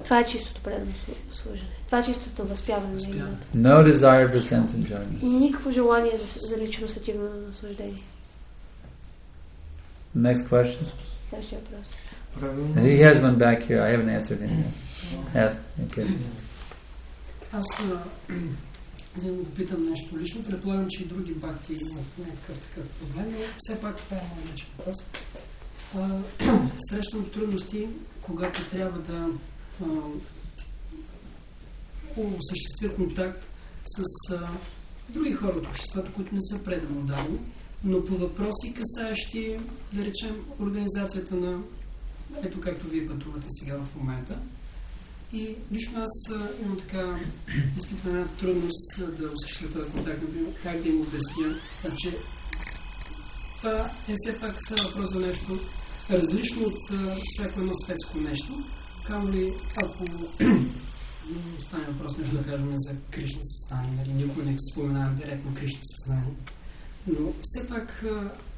Това е чистото предано служене. Това е чистото възпяване на имената. No desire for sense enjoyment. Никакво желание за лично сетивно наслаждение. Next question. Следващия въпрос. He has one back here. I haven't answered him yet. Okay. Аз вземам да питам нещо лично. Предполагам, че и други бхакти имат някакъв такъв проблем, но все пак това е моят личен въпрос. Срещам трудности, когато трябва да осъществя контакт с други хора от обществото, които не са предано дадени, но по въпроси, касаещи, да речем, организацията на ето както вие пътувате сега в момента. И лично аз имам така изпитвам една трудност да осъществя този контакт, например, как да им обясня, че това все пак са въпрос за нещо различно от всяко едно светско нещо. Камо ли, ако стане въпрос нещо да кажем за Кришна съзнание, нали, никой не споменава директно Кришна съзнание. Но все пак,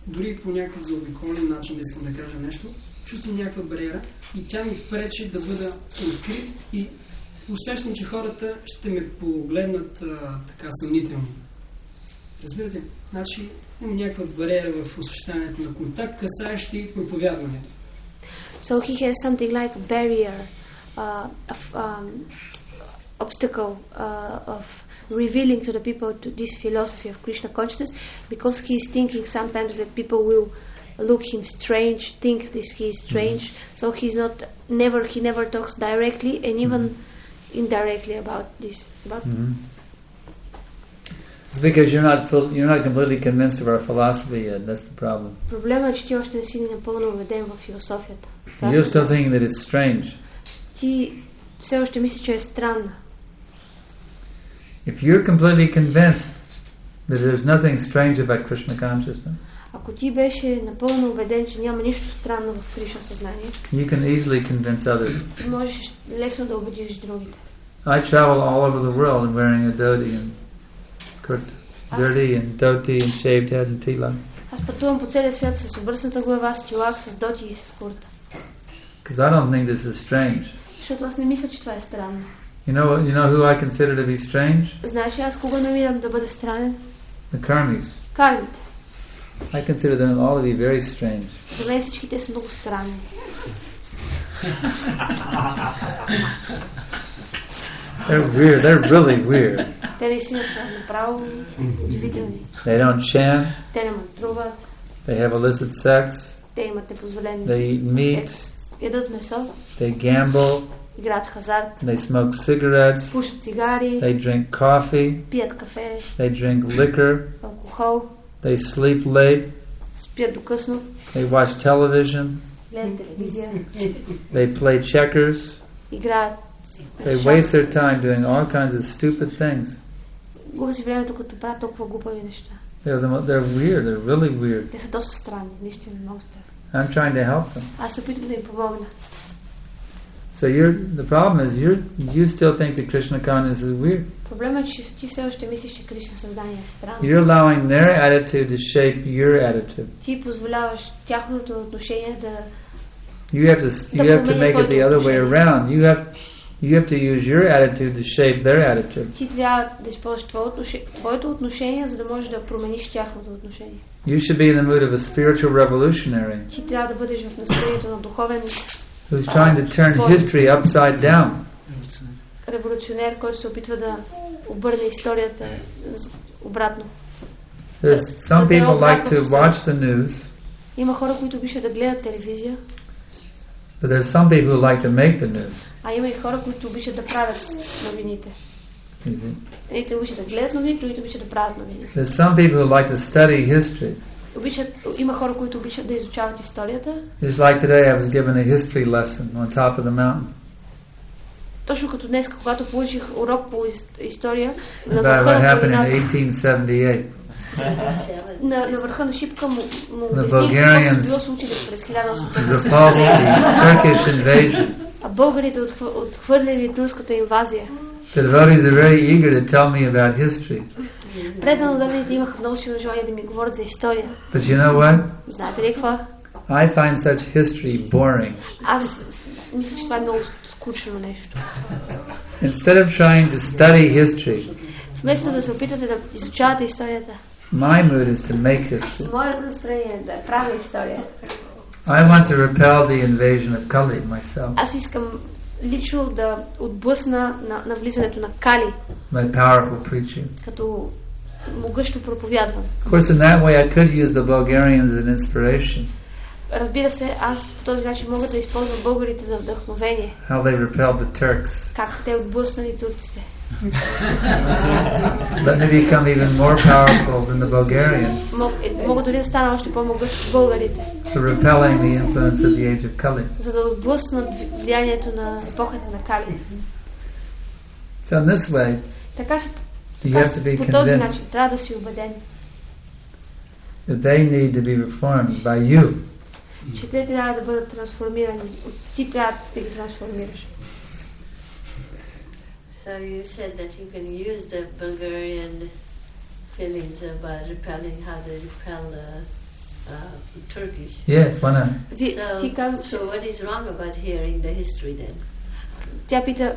дори по някакъв заобиколен начин да искам да кажа нещо, чувствам някаква бариера и тя ми пречи да бъда открит и усещам, че хората ще ме погледнат така съмнително. Разбирате? Значи има някаква бариера в осъществяването на контакт, касаещи проповядването. So he has something like a barrier, obstacle of revealing to the people to this philosophy of Krishna consciousness, because he is thinking sometimes that people will look him strange, think this he is strange. So he's not he never talks directly and even indirectly about this. It's because you're not completely convinced of our philosophy yet. That's the problem. Проблемът е, че ти още не си напълно убеден в философията. You're still thinking that it's strange. Ти все още мислиш, че е странно. If you're completely convinced that there's nothing strange about Krishna consciousness, ако ти беше напълно убеден, че няма нищо странно в Кришна съзнание, you can easily convince others. Ти можеш лесно да убедиш другите. I travel all over the world wearing a dhoti and shaved head and tilak. Аз пътувам по целия свят с обръсната глава, с тилак, с доти и с курта. Because I don't think this is strange. Защото аз не мисля, че това е странно. You know who I consider to be strange? Знаеш ли аз кого намирам да бъде странен? The karmis. Кармите. I consider them all to be very strange. За мен всички те са много странни. They're weird. They're really weird. Те наистина са направо удивителни. They don't chant. Те не мантруват. They have illicit sex. Те имат непозволен They eat meat. секс. Ядат месо. They gamble. Играят хазарт. They smoke cigarettes. Пушат цигари. They drink coffee. Пият кафе. They drink liquor. Алкохол. They sleep late. Спят до късно. They watch television. Гледат телевизия. They play checkers. Играят. They waste their time doing all kinds of stupid things. Губят си времето, като правят толкова глупави неща. They're weird. They're really weird. Те са доста странни, наистина много странни. I'm trying to help them. Аз се опитвам да им помогна. So the problem is you still think that Krishna consciousness is weird. Проблемът е, че ти все още мислиш, че Кришна създание е странно. You're allowing their attitude to shape your attitude. Ти позволяваш тяхното отношение да You have to make it the other way around. You have to use your attitude to shape their attitude. Ти трябва да използваш твоето отношение, за да можеш да промениш тяхното отношение. You should be in the mood of a spiritual revolutionary. Ти трябва да бъдеш в настроението на духовен who's trying to turn history upside down. Революционер, който се опитва да обърне историята обратно. Some people like to watch the news. Има хора, които обичат да гледат телевизия. But there's some people who like to make the news. А има и хора, които обичат да правят новините. Едните обичат да гледат новини, другите обичат да правят новини. There's some people who like to study history. Има хора, които обичат да изучават историята. It's like today I was given a history lesson on top of the mountain. Точно като днес, когато получих урок по история на върха на планината. На върха на шипка му обясних какво се било случило през 1800. А българите отхвърляли турската инвазия. The devotees are very eager to tell me about history. Преданодавните имаха много силно желание да ми говорят за история. But you know what? Знаете ли какво? I find such history boring. Аз мисля, че това е много скучно нещо. Instead of trying to study history, вместо да се опитате да изучавате историята, my mood is to make history. Моето настроение е да правя история. I want to repel the invasion of Kali myself. Аз искам лично да отблъсна на влизането на Кали. My powerful preaching. Като могъщо проповядване. Of course, in that way, I could use the Bulgarians as an inspiration. Разбира се, аз по този начин мога да използвам българите за вдъхновение. How they repelled the Turks. Как те отблъснали турците. Let me become even more powerful than the Bulgarians. Мога дори да стана още по-могъщ българите. So repelling the influence of the age of Kali. За да отблъснат влиянието на епохата на Кали. So in this way, така че you have to be по този convinced. начин трябва да си убеден. that they need to be reformed by you. Че те трябва да бъдат трансформирани. Ти трябва да ги трансформираш. So you said that you can use the Bulgarian feelings about repelling, how they repel Turkish. Yes, why not? So what is wrong about hearing the history then? Тя пита,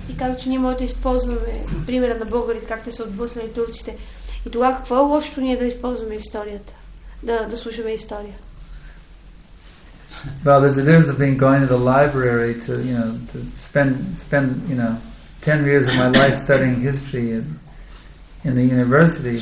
ти каза, че ние можем да използваме примера на българите, как те са отблъснали турците. И тогава какво е лошото ние да използваме историята? Да слушаме история? Well, there's a difference of being going to the library to spend 10 years of my life studying history in the university,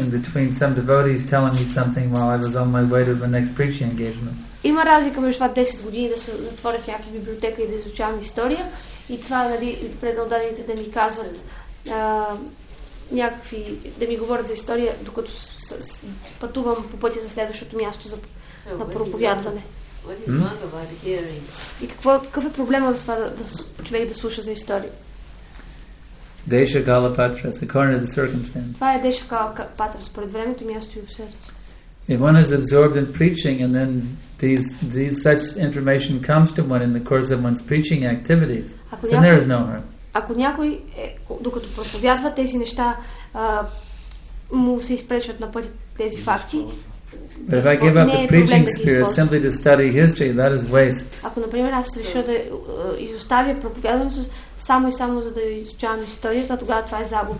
in between some devotees telling me something while I was on my way to the next preaching engagement. Има разлика между това 10 години да се затворя в някаква библиотека и да изучавам история и това преднодадените да ми казват да ми говорят за история, докато пътувам по пътя за следващото място на проповядване. И какъв е проблема за това човек да слуша за история? Desha Kala Patra, it's according to the circumstance. Това е Desha Kala Patra, според времето, място и обстоятелството. If one is absorbed in preaching and then these such information comes to one in the course of one's preaching activities, then there is no harm. Ако някой, докато проповядва тези неща, му се изпречват на пъти тези факти, but if I give up the preaching spirit simply to study history, that is waste. Ако, например, аз реша да изоставя проповядването само и само за да изучавам историята, тогава това е загуба.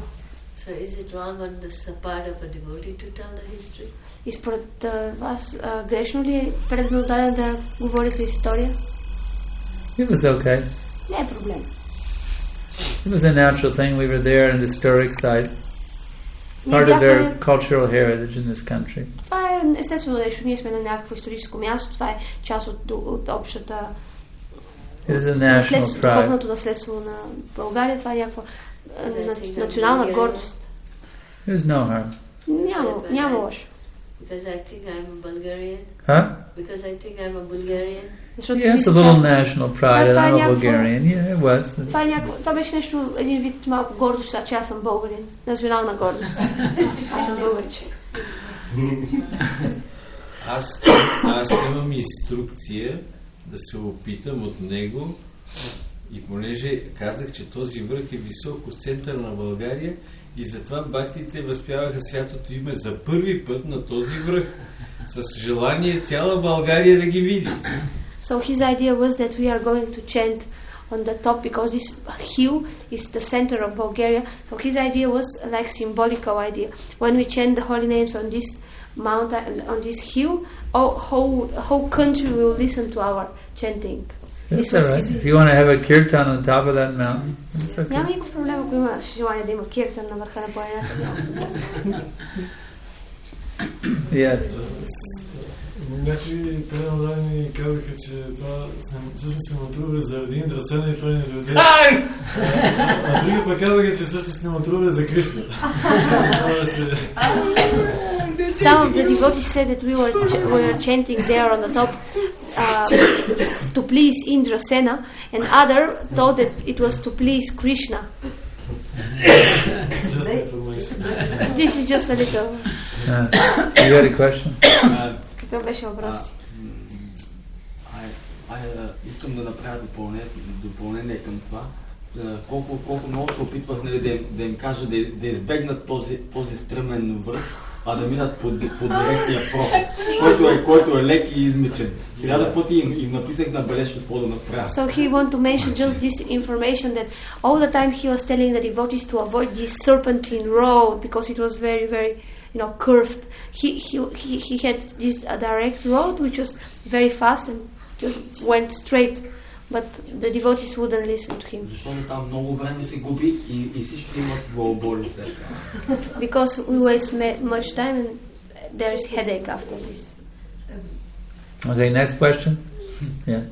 So is it wrong on the part of a devotee to tell the history? И според вас грешно ли е предназначен да говори за история? It was okay. Не е проблем. It was a natural thing. We were there in an historic site. Part of their cultural heritage in this country. Това е естествено нещо. Ние сме на някакво историческо място. Това е част от общата духовното наследство на България. Това е някаква национална гордост. There's no harm. Няма лошо. Because I think I'm a Bulgarian. Huh? Because I think I'm a Bulgarian. Yeah, it's a little national pride that I'm a Bulgarian. Yeah, it was. Това беше нещо, един вид малко гордост, че аз съм българин. Национална гордост. Аз съм българич. Аз имам инструкция да се опитам от него и понеже казах, че този връх е високо в центъра на България и затова бхактите възпяваха святото име за първи път на този връх с желание цяла България да ги види. So his idea was that we are going to chant on the top because this hill is the center of Bulgaria. So his idea was like symbolical idea. When we chant the holy names on this mountain, on this hill, whole country will listen to our chanting. That's all right. If you want to have a kirtan on top of that mountain, it's okay. Няма никакъв проблем, ако имаш желание да има киртан на върха на планината. Yes. Някои предавани казаха, че това всъщност сме матрували за един драсена и той не дойде. А други пък казаха, че всъщност сме матрували за Кришна. Some of the devotees said that we were chanting there on the top to please Indrasena, and other thought that it was to please Krishna. Just information. This is just a little. You had a question? Какъв беше въпрос? Искам да направя допълнение към това. Колко много се опитвах да им кажа да избегнат този стръмен връх, а да минат по директния проход, който е лек и измечен. 1000 пъти им написах на бележка какво да направя. So he want to mention just this information that all the time he was telling the devotees to avoid this serpentine road because it was very, very, curved. He had this direct road which was very fast and just went straight. But the devotees wouldn't listen to him. Защото там много време се губи и всички имат главоболи след това. Because we waste much time and there is headache after this. Okay, next question. Yeah.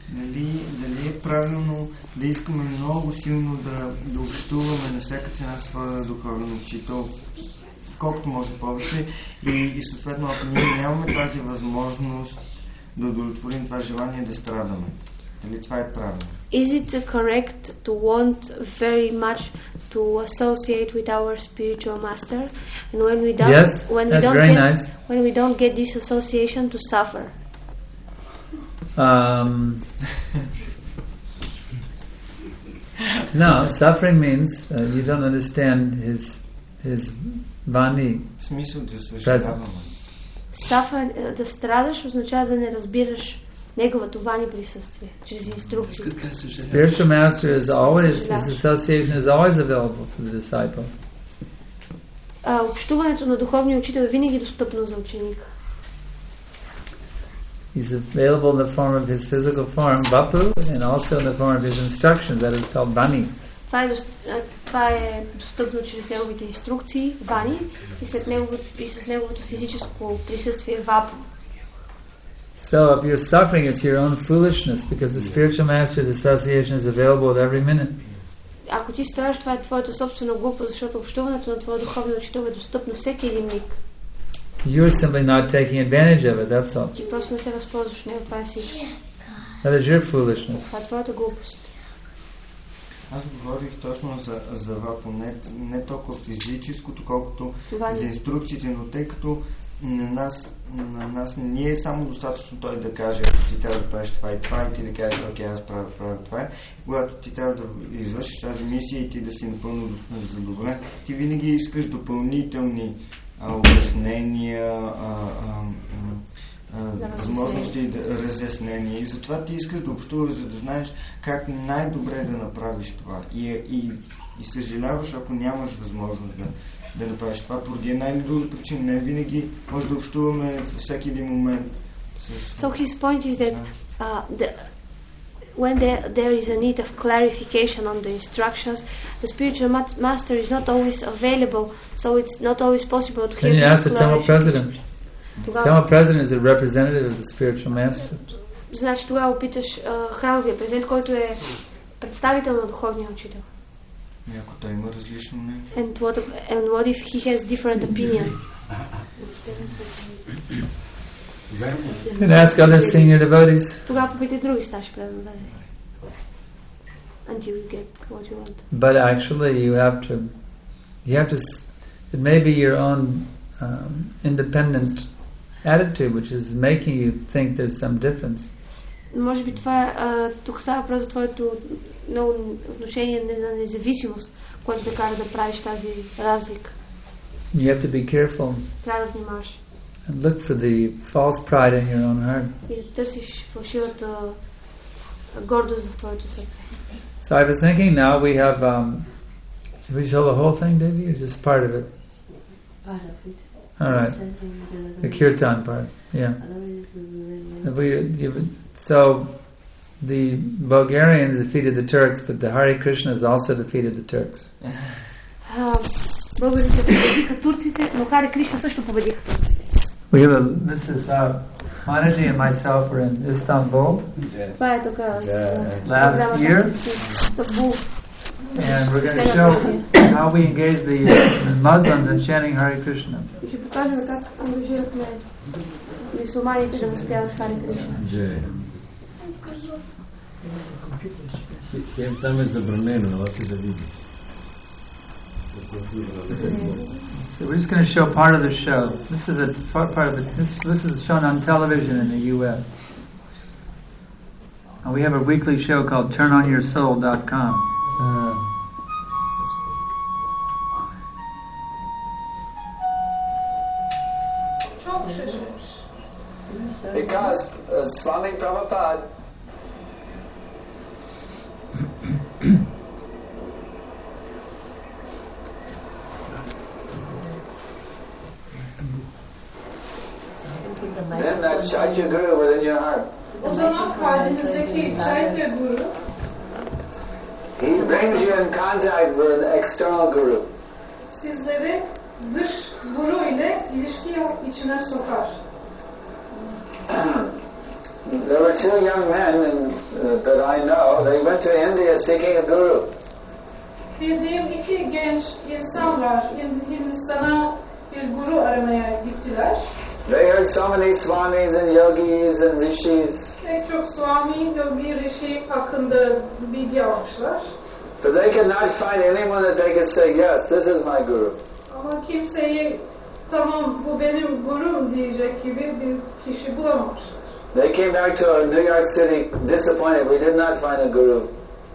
Дали е правилно да искаме много силно да общуваме на всяка цена своя духовен учител, колкото може повече и съответно ако ние нямаме тази възможност да удовлетворим това желание да страдаме. Дали това е правилно? Is it correct to want very much to associate with our spiritual master, And when we don't, yes, that's very nice. When we don't get this association, to suffer. No, suffering means you don't understand his vani. Suffer, да страдаш, означава да не разбираш неговото вани присъствие, чрез инструкции. Spiritual master is always, his association is always available for the disciple. Общуването на духовния учител е винаги достъпно за ученика. He's available in the form of his physical form, vapu, and also in the form of his instructions, that is called vani. Това е достъпно чрез неговите инструкции, вани, и с неговото физическо присъствие, вапу. So if you're suffering, it's your own foolishness, because the spiritual master's association is available at every minute. Ако ти страдаш, това е твоята собствена глупост, защото общуването на твоя духовен учител е достъпно всеки един миг. You're simply not taking advantage of it, that's all. Ти просто не се възползваш от него, това е всичко. That is your foolishness. Това е твоята глупост. Аз говорих точно за вапо, не толкова физическото, колкото за инструкциите, но тъй като на нас не е само достатъчно той да каже, ако ти трябва да правиш това и това, и ти да кажеш, окей, аз правя това. И когато ти трябва да извършиш тази мисия и ти да си напълно задоволен, ти винаги искаш допълнителни обяснения, възможности, разяснения. И затова ти искаш да общуваш, за да знаеш как най-добре да направиш това. И съжаляваш, ако нямаш възможност да направиш това, поради една или друга причина. Не винаги може да общуваме във всеки един момент. So his point is that when there is a need of clarification on the instructions, the spiritual master is not always available, so it's not always possible to hear. Can you ask the temple president? The temple president is a representative of the spiritual master. Значи тогава опиташ храмовия президент, който е представител на духовния учител. Ако той има различно мнение. And what if he has different opinion? And ask other senior devotees. Тогава попитай други старши преданни. And you will get what you want. But actually you have to it may be your own independent attitude which is making you think there's some difference. Може би това тук става въпрос за твоето отношение на независимост, което да кара да правиш тази разлика. You have to be careful. Трябва да внимаваш. And look for the false pride in your own heart. И да търсиш фалшивата гордост в твоето сърце. So I was thinking now we have should we show the whole thing, Devi, or just part of it? Part of it. All right. The kirtan part. Yeah. So the Bulgarians defeated the Turks, but the Hare Krishnas also defeated the Turks. Българите победиха турците, но Харе Кришна също победиха турците. This is Manaji and myself were in Istanbul last year, and we're going to show how we engage the Muslims in chanting Hare Krishna. Ще покажем как ангажирахме мюсюлманите да възпяват Харе Кришна. Там е забранено, ела се да види. So we're just going to show part of the show. This is a part of it. This is shown on television in the U.S. And we have a weekly show called TurnOnYourSoul.com. Because Swami Prabhupada then that Chaitya Guru within your heart. He brings you in contact with an external guru. Sizleri dış guru ile ilişki içine sokar. There were two young men that I know. They went to India seeking a guru. Bildiğim iki genç insan var. Hindistan'a bir guru aramaya gittiler. They heard so many swamis and yogis and rishis. Pek çok swami, yogi, rishi hakkında bilgi almışlar. But they could not find anyone that they could say, yes, this is my guru. Ama kimseyi tamam bu benim gurum diyecek gibi bir kişi bulamamışlar. They came back to New York City disappointed. We did not find a guru.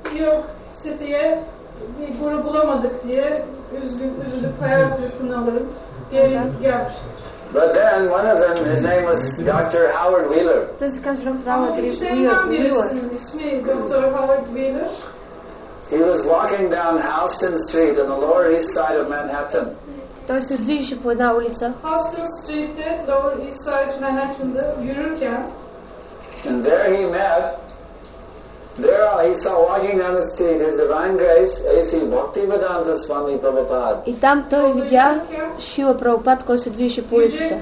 New York City'ye bir guru bulamadık diye üzülüp hayal kırıklığına uğrayıp geri gelmişler. But then one of them, his name was Dr. Howard Wheeler. He was walking down Houston Street on the Lower East Side of Manhattan. Той се движеше по една улица. Houston Street'te Lower East Side Manhattan'da yürürken and there he met, he saw walking down the street His Divine Grace A.C. Bhaktivedanta Swami Prabhupada. И там той видя Шила Прабхупад, който се движеше по улицата.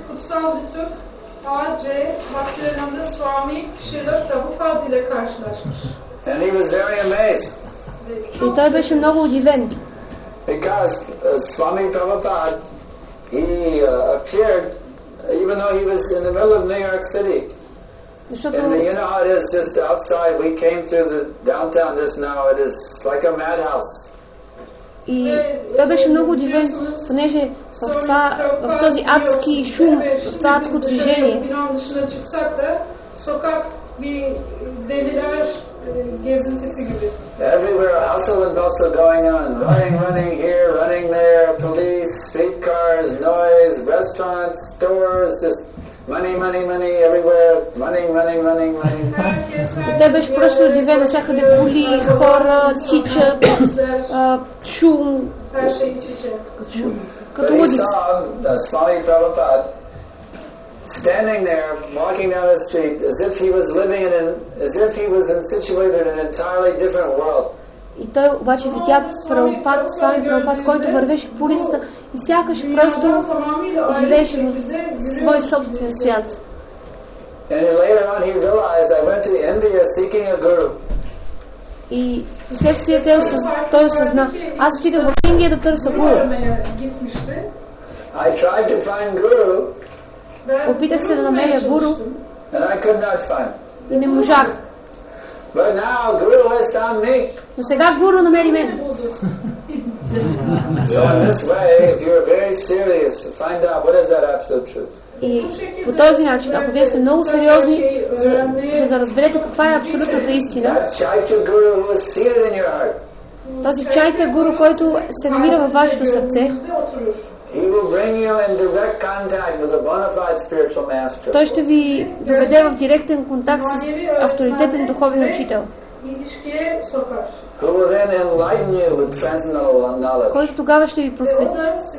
And he was very amazed. И той беше много удивен. Because Swami Prabhupada, he appeared, even though he was in the middle of New York City. And you know how it is just outside. We came through the downtown just now. It is like a madhouse. И той беше много удивен, понеже в този адски шум, в това адско движение, everywhere hustle and bustle going on, running here, running there, police, streetcars, noise, restaurants, stores, just money everywhere, money. И той беше просто удивен, навсякъде коли, хора, тичат, шум, като лудица. Swami Prabhupada standing there, walking down the street, as if he was situated in an entirely different world. И той обаче видя Свами Прабхупад, който вървеше по улицата и сякаш просто живееше в свой собствен свят. И вследствие той осъзна, аз отидох в Индия да търся гуру. Опитах се да намеря гуру и не можах. But now Guru has found me. Но сега гуру намери мен. So in this way, if you're very serious to find out what is that absolute truth. И по този начин, ако вие сте много сериозни, за да разберете каква е абсолютната истина, този чайта гуру, който се намира във вашето сърце, той ще ви доведе в директен контакт с авторитетен духовен учител, който тогава ще ви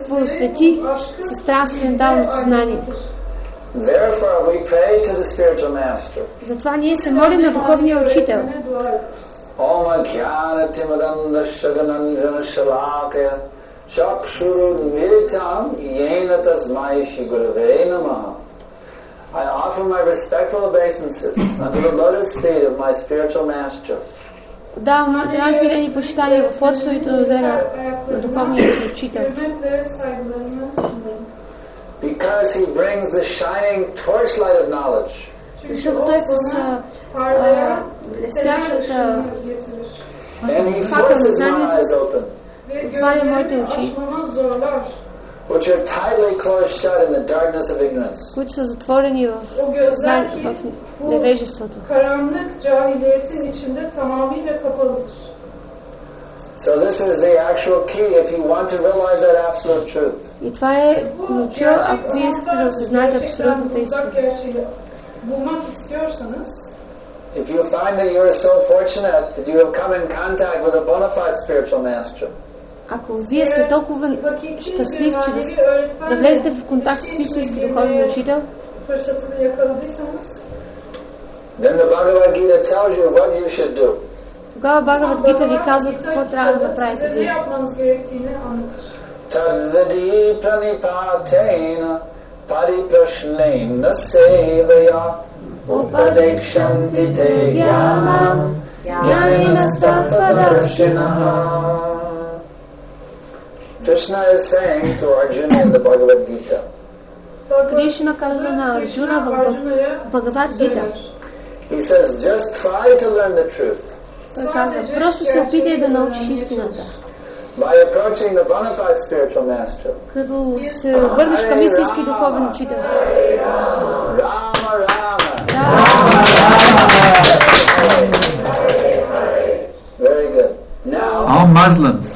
просвети с трансценденталното знание. Затова ние се молим на духовния учител. Shakshurudmiritam yena tasmai shri gurave namaha. I offer my respectful obeisances unto the lotus feet of my spiritual master. Давам моите най-смирени почитания в отсовите нозена на духовния си учител. Because he brings the shining torchlight of knowledge. Защото той с блестящата факъл на знанието отваря моите очи, които са затворени в невежеството. И това е ключа, ако вие искате да осъзнаете абсолютната истина. If you find that you are so fortunate that you have come in contact with a bona fide spiritual master. Ако вие сте толкова щастлив, че да влезете в контакт с истински духовен учител, then the Bhagavad Gita tells you what you should do. Тогава Бхагавад Гита ви казва какво трябва да направите вие. Tadvadi pranipatena pariprashnena sevaya upadekshanti te jnanam jnaninastatvadarshinaha. Krishna is saying to Arjuna in the Bhagavad Gita. Кришна казва на Арджуна в Бхагавад Гита. He says, just try to learn the truth. Той казва, просто се опитай да научиш истината. by approaching the bona fide spiritual master. Като се обърнеш към истински духовен учител. Rama, Rama. Very good. Now, all Muslims.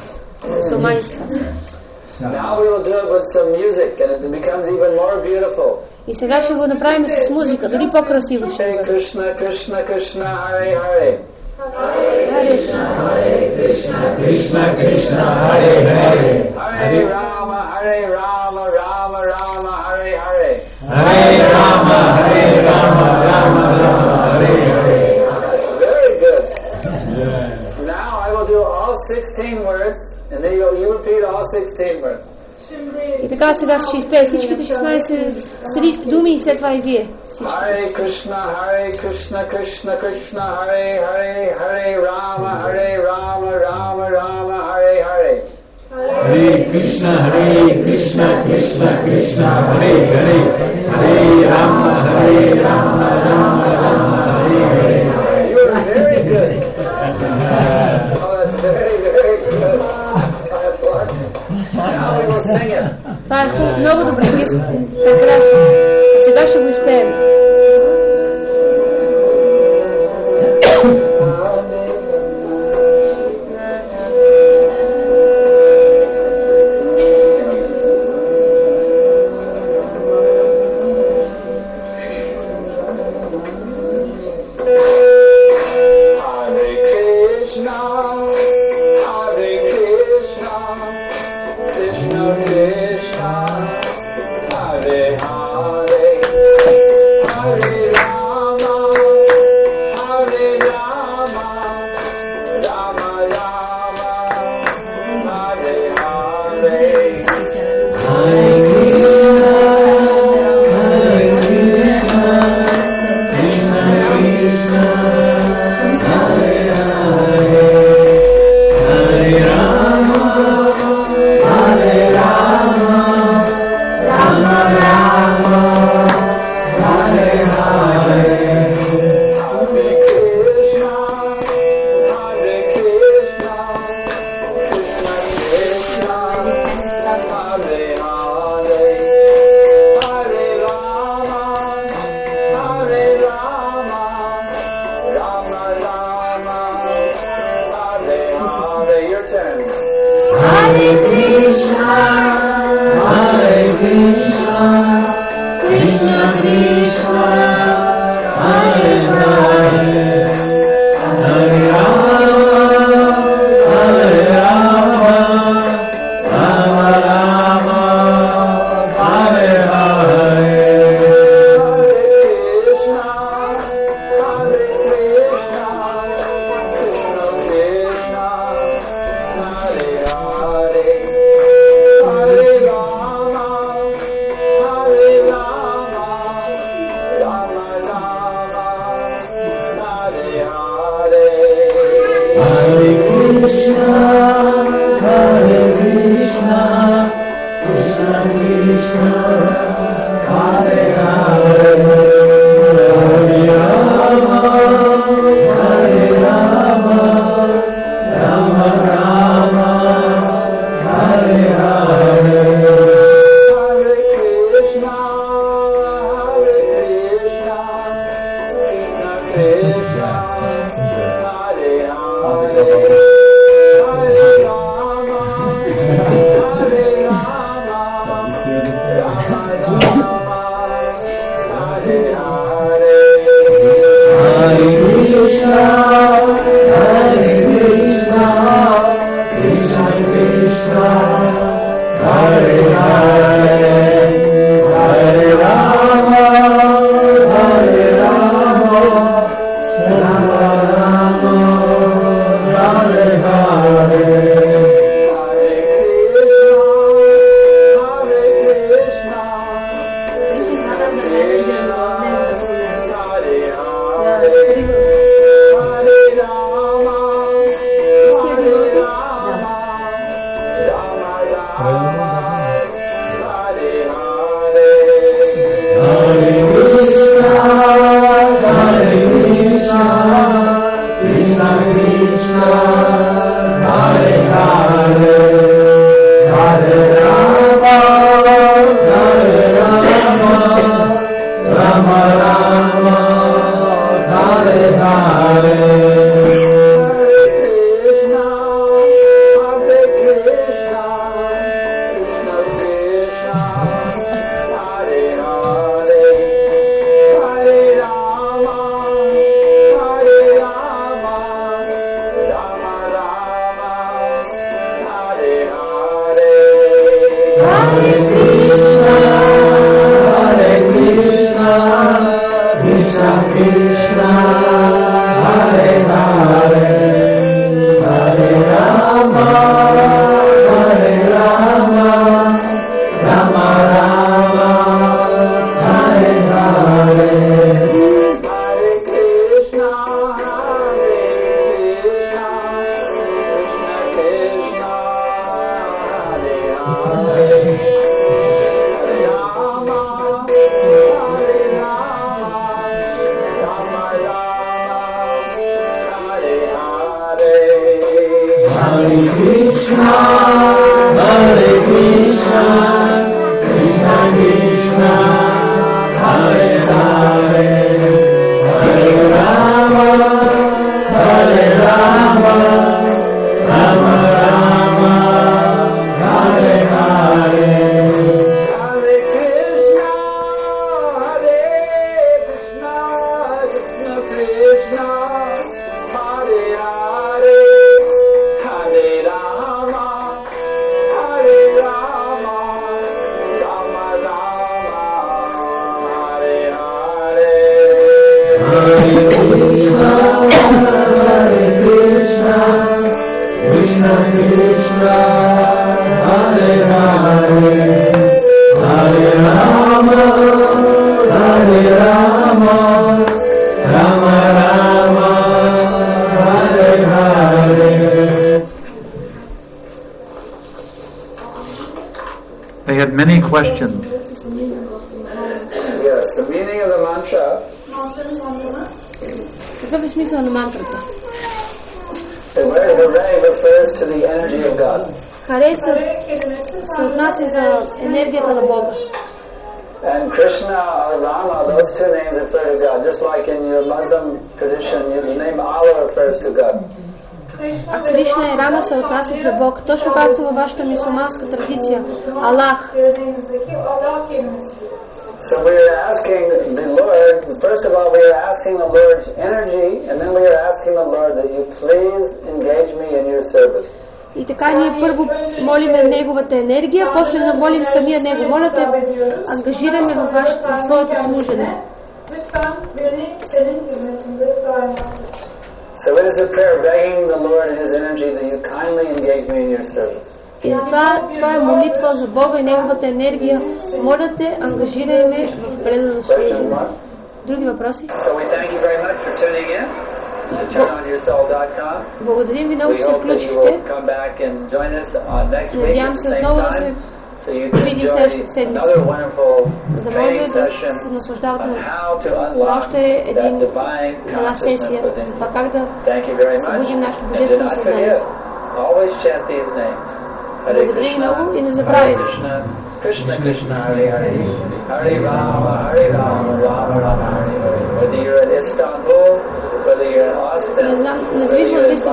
Now we will do it with some music, and it becomes even more beautiful. И сега ще го направим с музика, дори по-красиво ще бъде. Krishna, Krishna, Krishna, Hare Hare. Hare Krishna, Krishna, Krishna, Hare Hare. Hare Rama, Hare Rama, Rama Rama, Hare Hare. Hare Rama, Rama Rama, Hare Hare. That's very good. Now I will do all 16 words, and then you repeat all 16 words. И така сега ще изпее всичките 16 думи и след това и вие. Hare Krishna, Krishna, Krishna, Hare Hare, Hare Rama, Rama Rama, Hare Hare. Hare Krishna, Krishna, Krishna, Hare Hare, Hare Rama, Rama Rama, Hare Hare. You are very good. Oh, that's very, very good. Now we will sing it. Това е много добре, прекрасно. А сега ще го изпеем. Hare They had many questions. Yes, the meaning of the mantra. Какъв е смисъл на мантрата? The word hooray refers to the energy of God. Харе се отнася за енергията на Бога. And Krishna or Rama, those two names refer to God. Just like in your Muslim tradition, the name Allah refers to God. А Кришна и Рама се отнасят за Бог, точно както във вашата мюсюлманска традиция. Аллах. So we are asking the Lord, first of all we are asking the Lord's energy, and then we are asking the Lord that you please engage me in your service. И така ние първо молиме Неговата енергия, после да молим самия Него. Моля те, ангажираме в своето служене. So it is a prayer begging the Lord and His energy that you kindly engage me in your service. И това е молитва за Бога и Неговата енергия. Моля те, ангажирай ме в предано служение. Други въпроси? So we thank you very much for tuning in. Благодарим ви много, че се включихте. Надявам се отново да се видим следващата седмица, за да може да се наслаждавате на още една сесия за това как да събудим нашето божествено съзнание. Благодарим ви много и не забравяйте. Krishna Krishna Hare Hare Hare Rama Hare Rama Rama Rama Hare Hare. Whether you're in Istanbul, whether you're in Austin, независимо дали сте в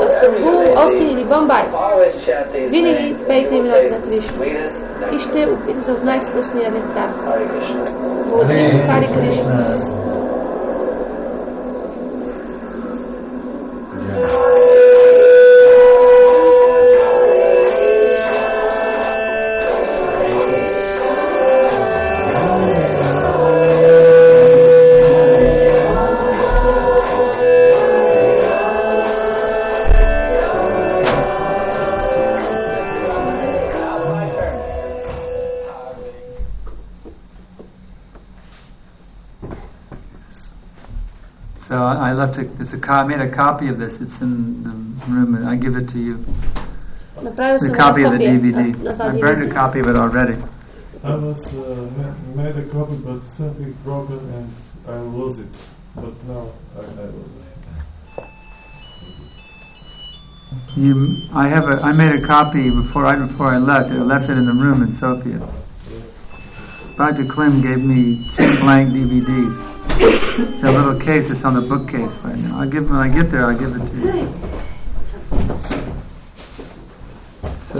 Истанбул, Остин или Бомбай, винаги пейте имената на Кришна и ще опитате от най-вкусния нектар. Благодарим, Хари Кришна. So I made a copy of this. It's in the room, and I give it to you. The copy of the DVD. I burned a copy of it already. I was made a copy, but something broken, and I lost it. But now I lost it. I made a copy right before I left. I left it in the room in Sofia. Bhakti Klim gave me 2 blank DVDs. It's a little case. It's on the bookcase right now. When I get there, I'll give it to you. So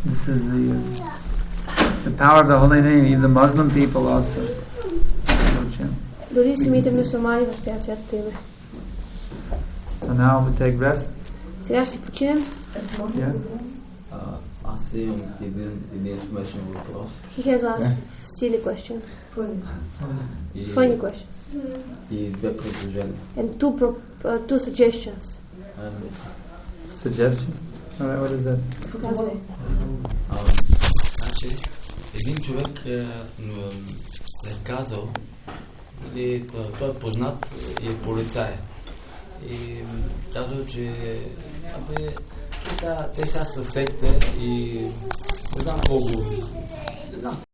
this is the power of the holy name. Even the Muslim people also. Дори самите мюсюлмани възприят святото име. So now we take rest. Сега ще си починем. Аз имам един смешен въпрос. He has asked silly question. Funny question. И 2 предложения. And 2 suggestions. Suggestion? Alright, what is that? Показвай. Значи, един човек е казал, той е познат и е полицай. И казал, че те са със секта и не знам колко.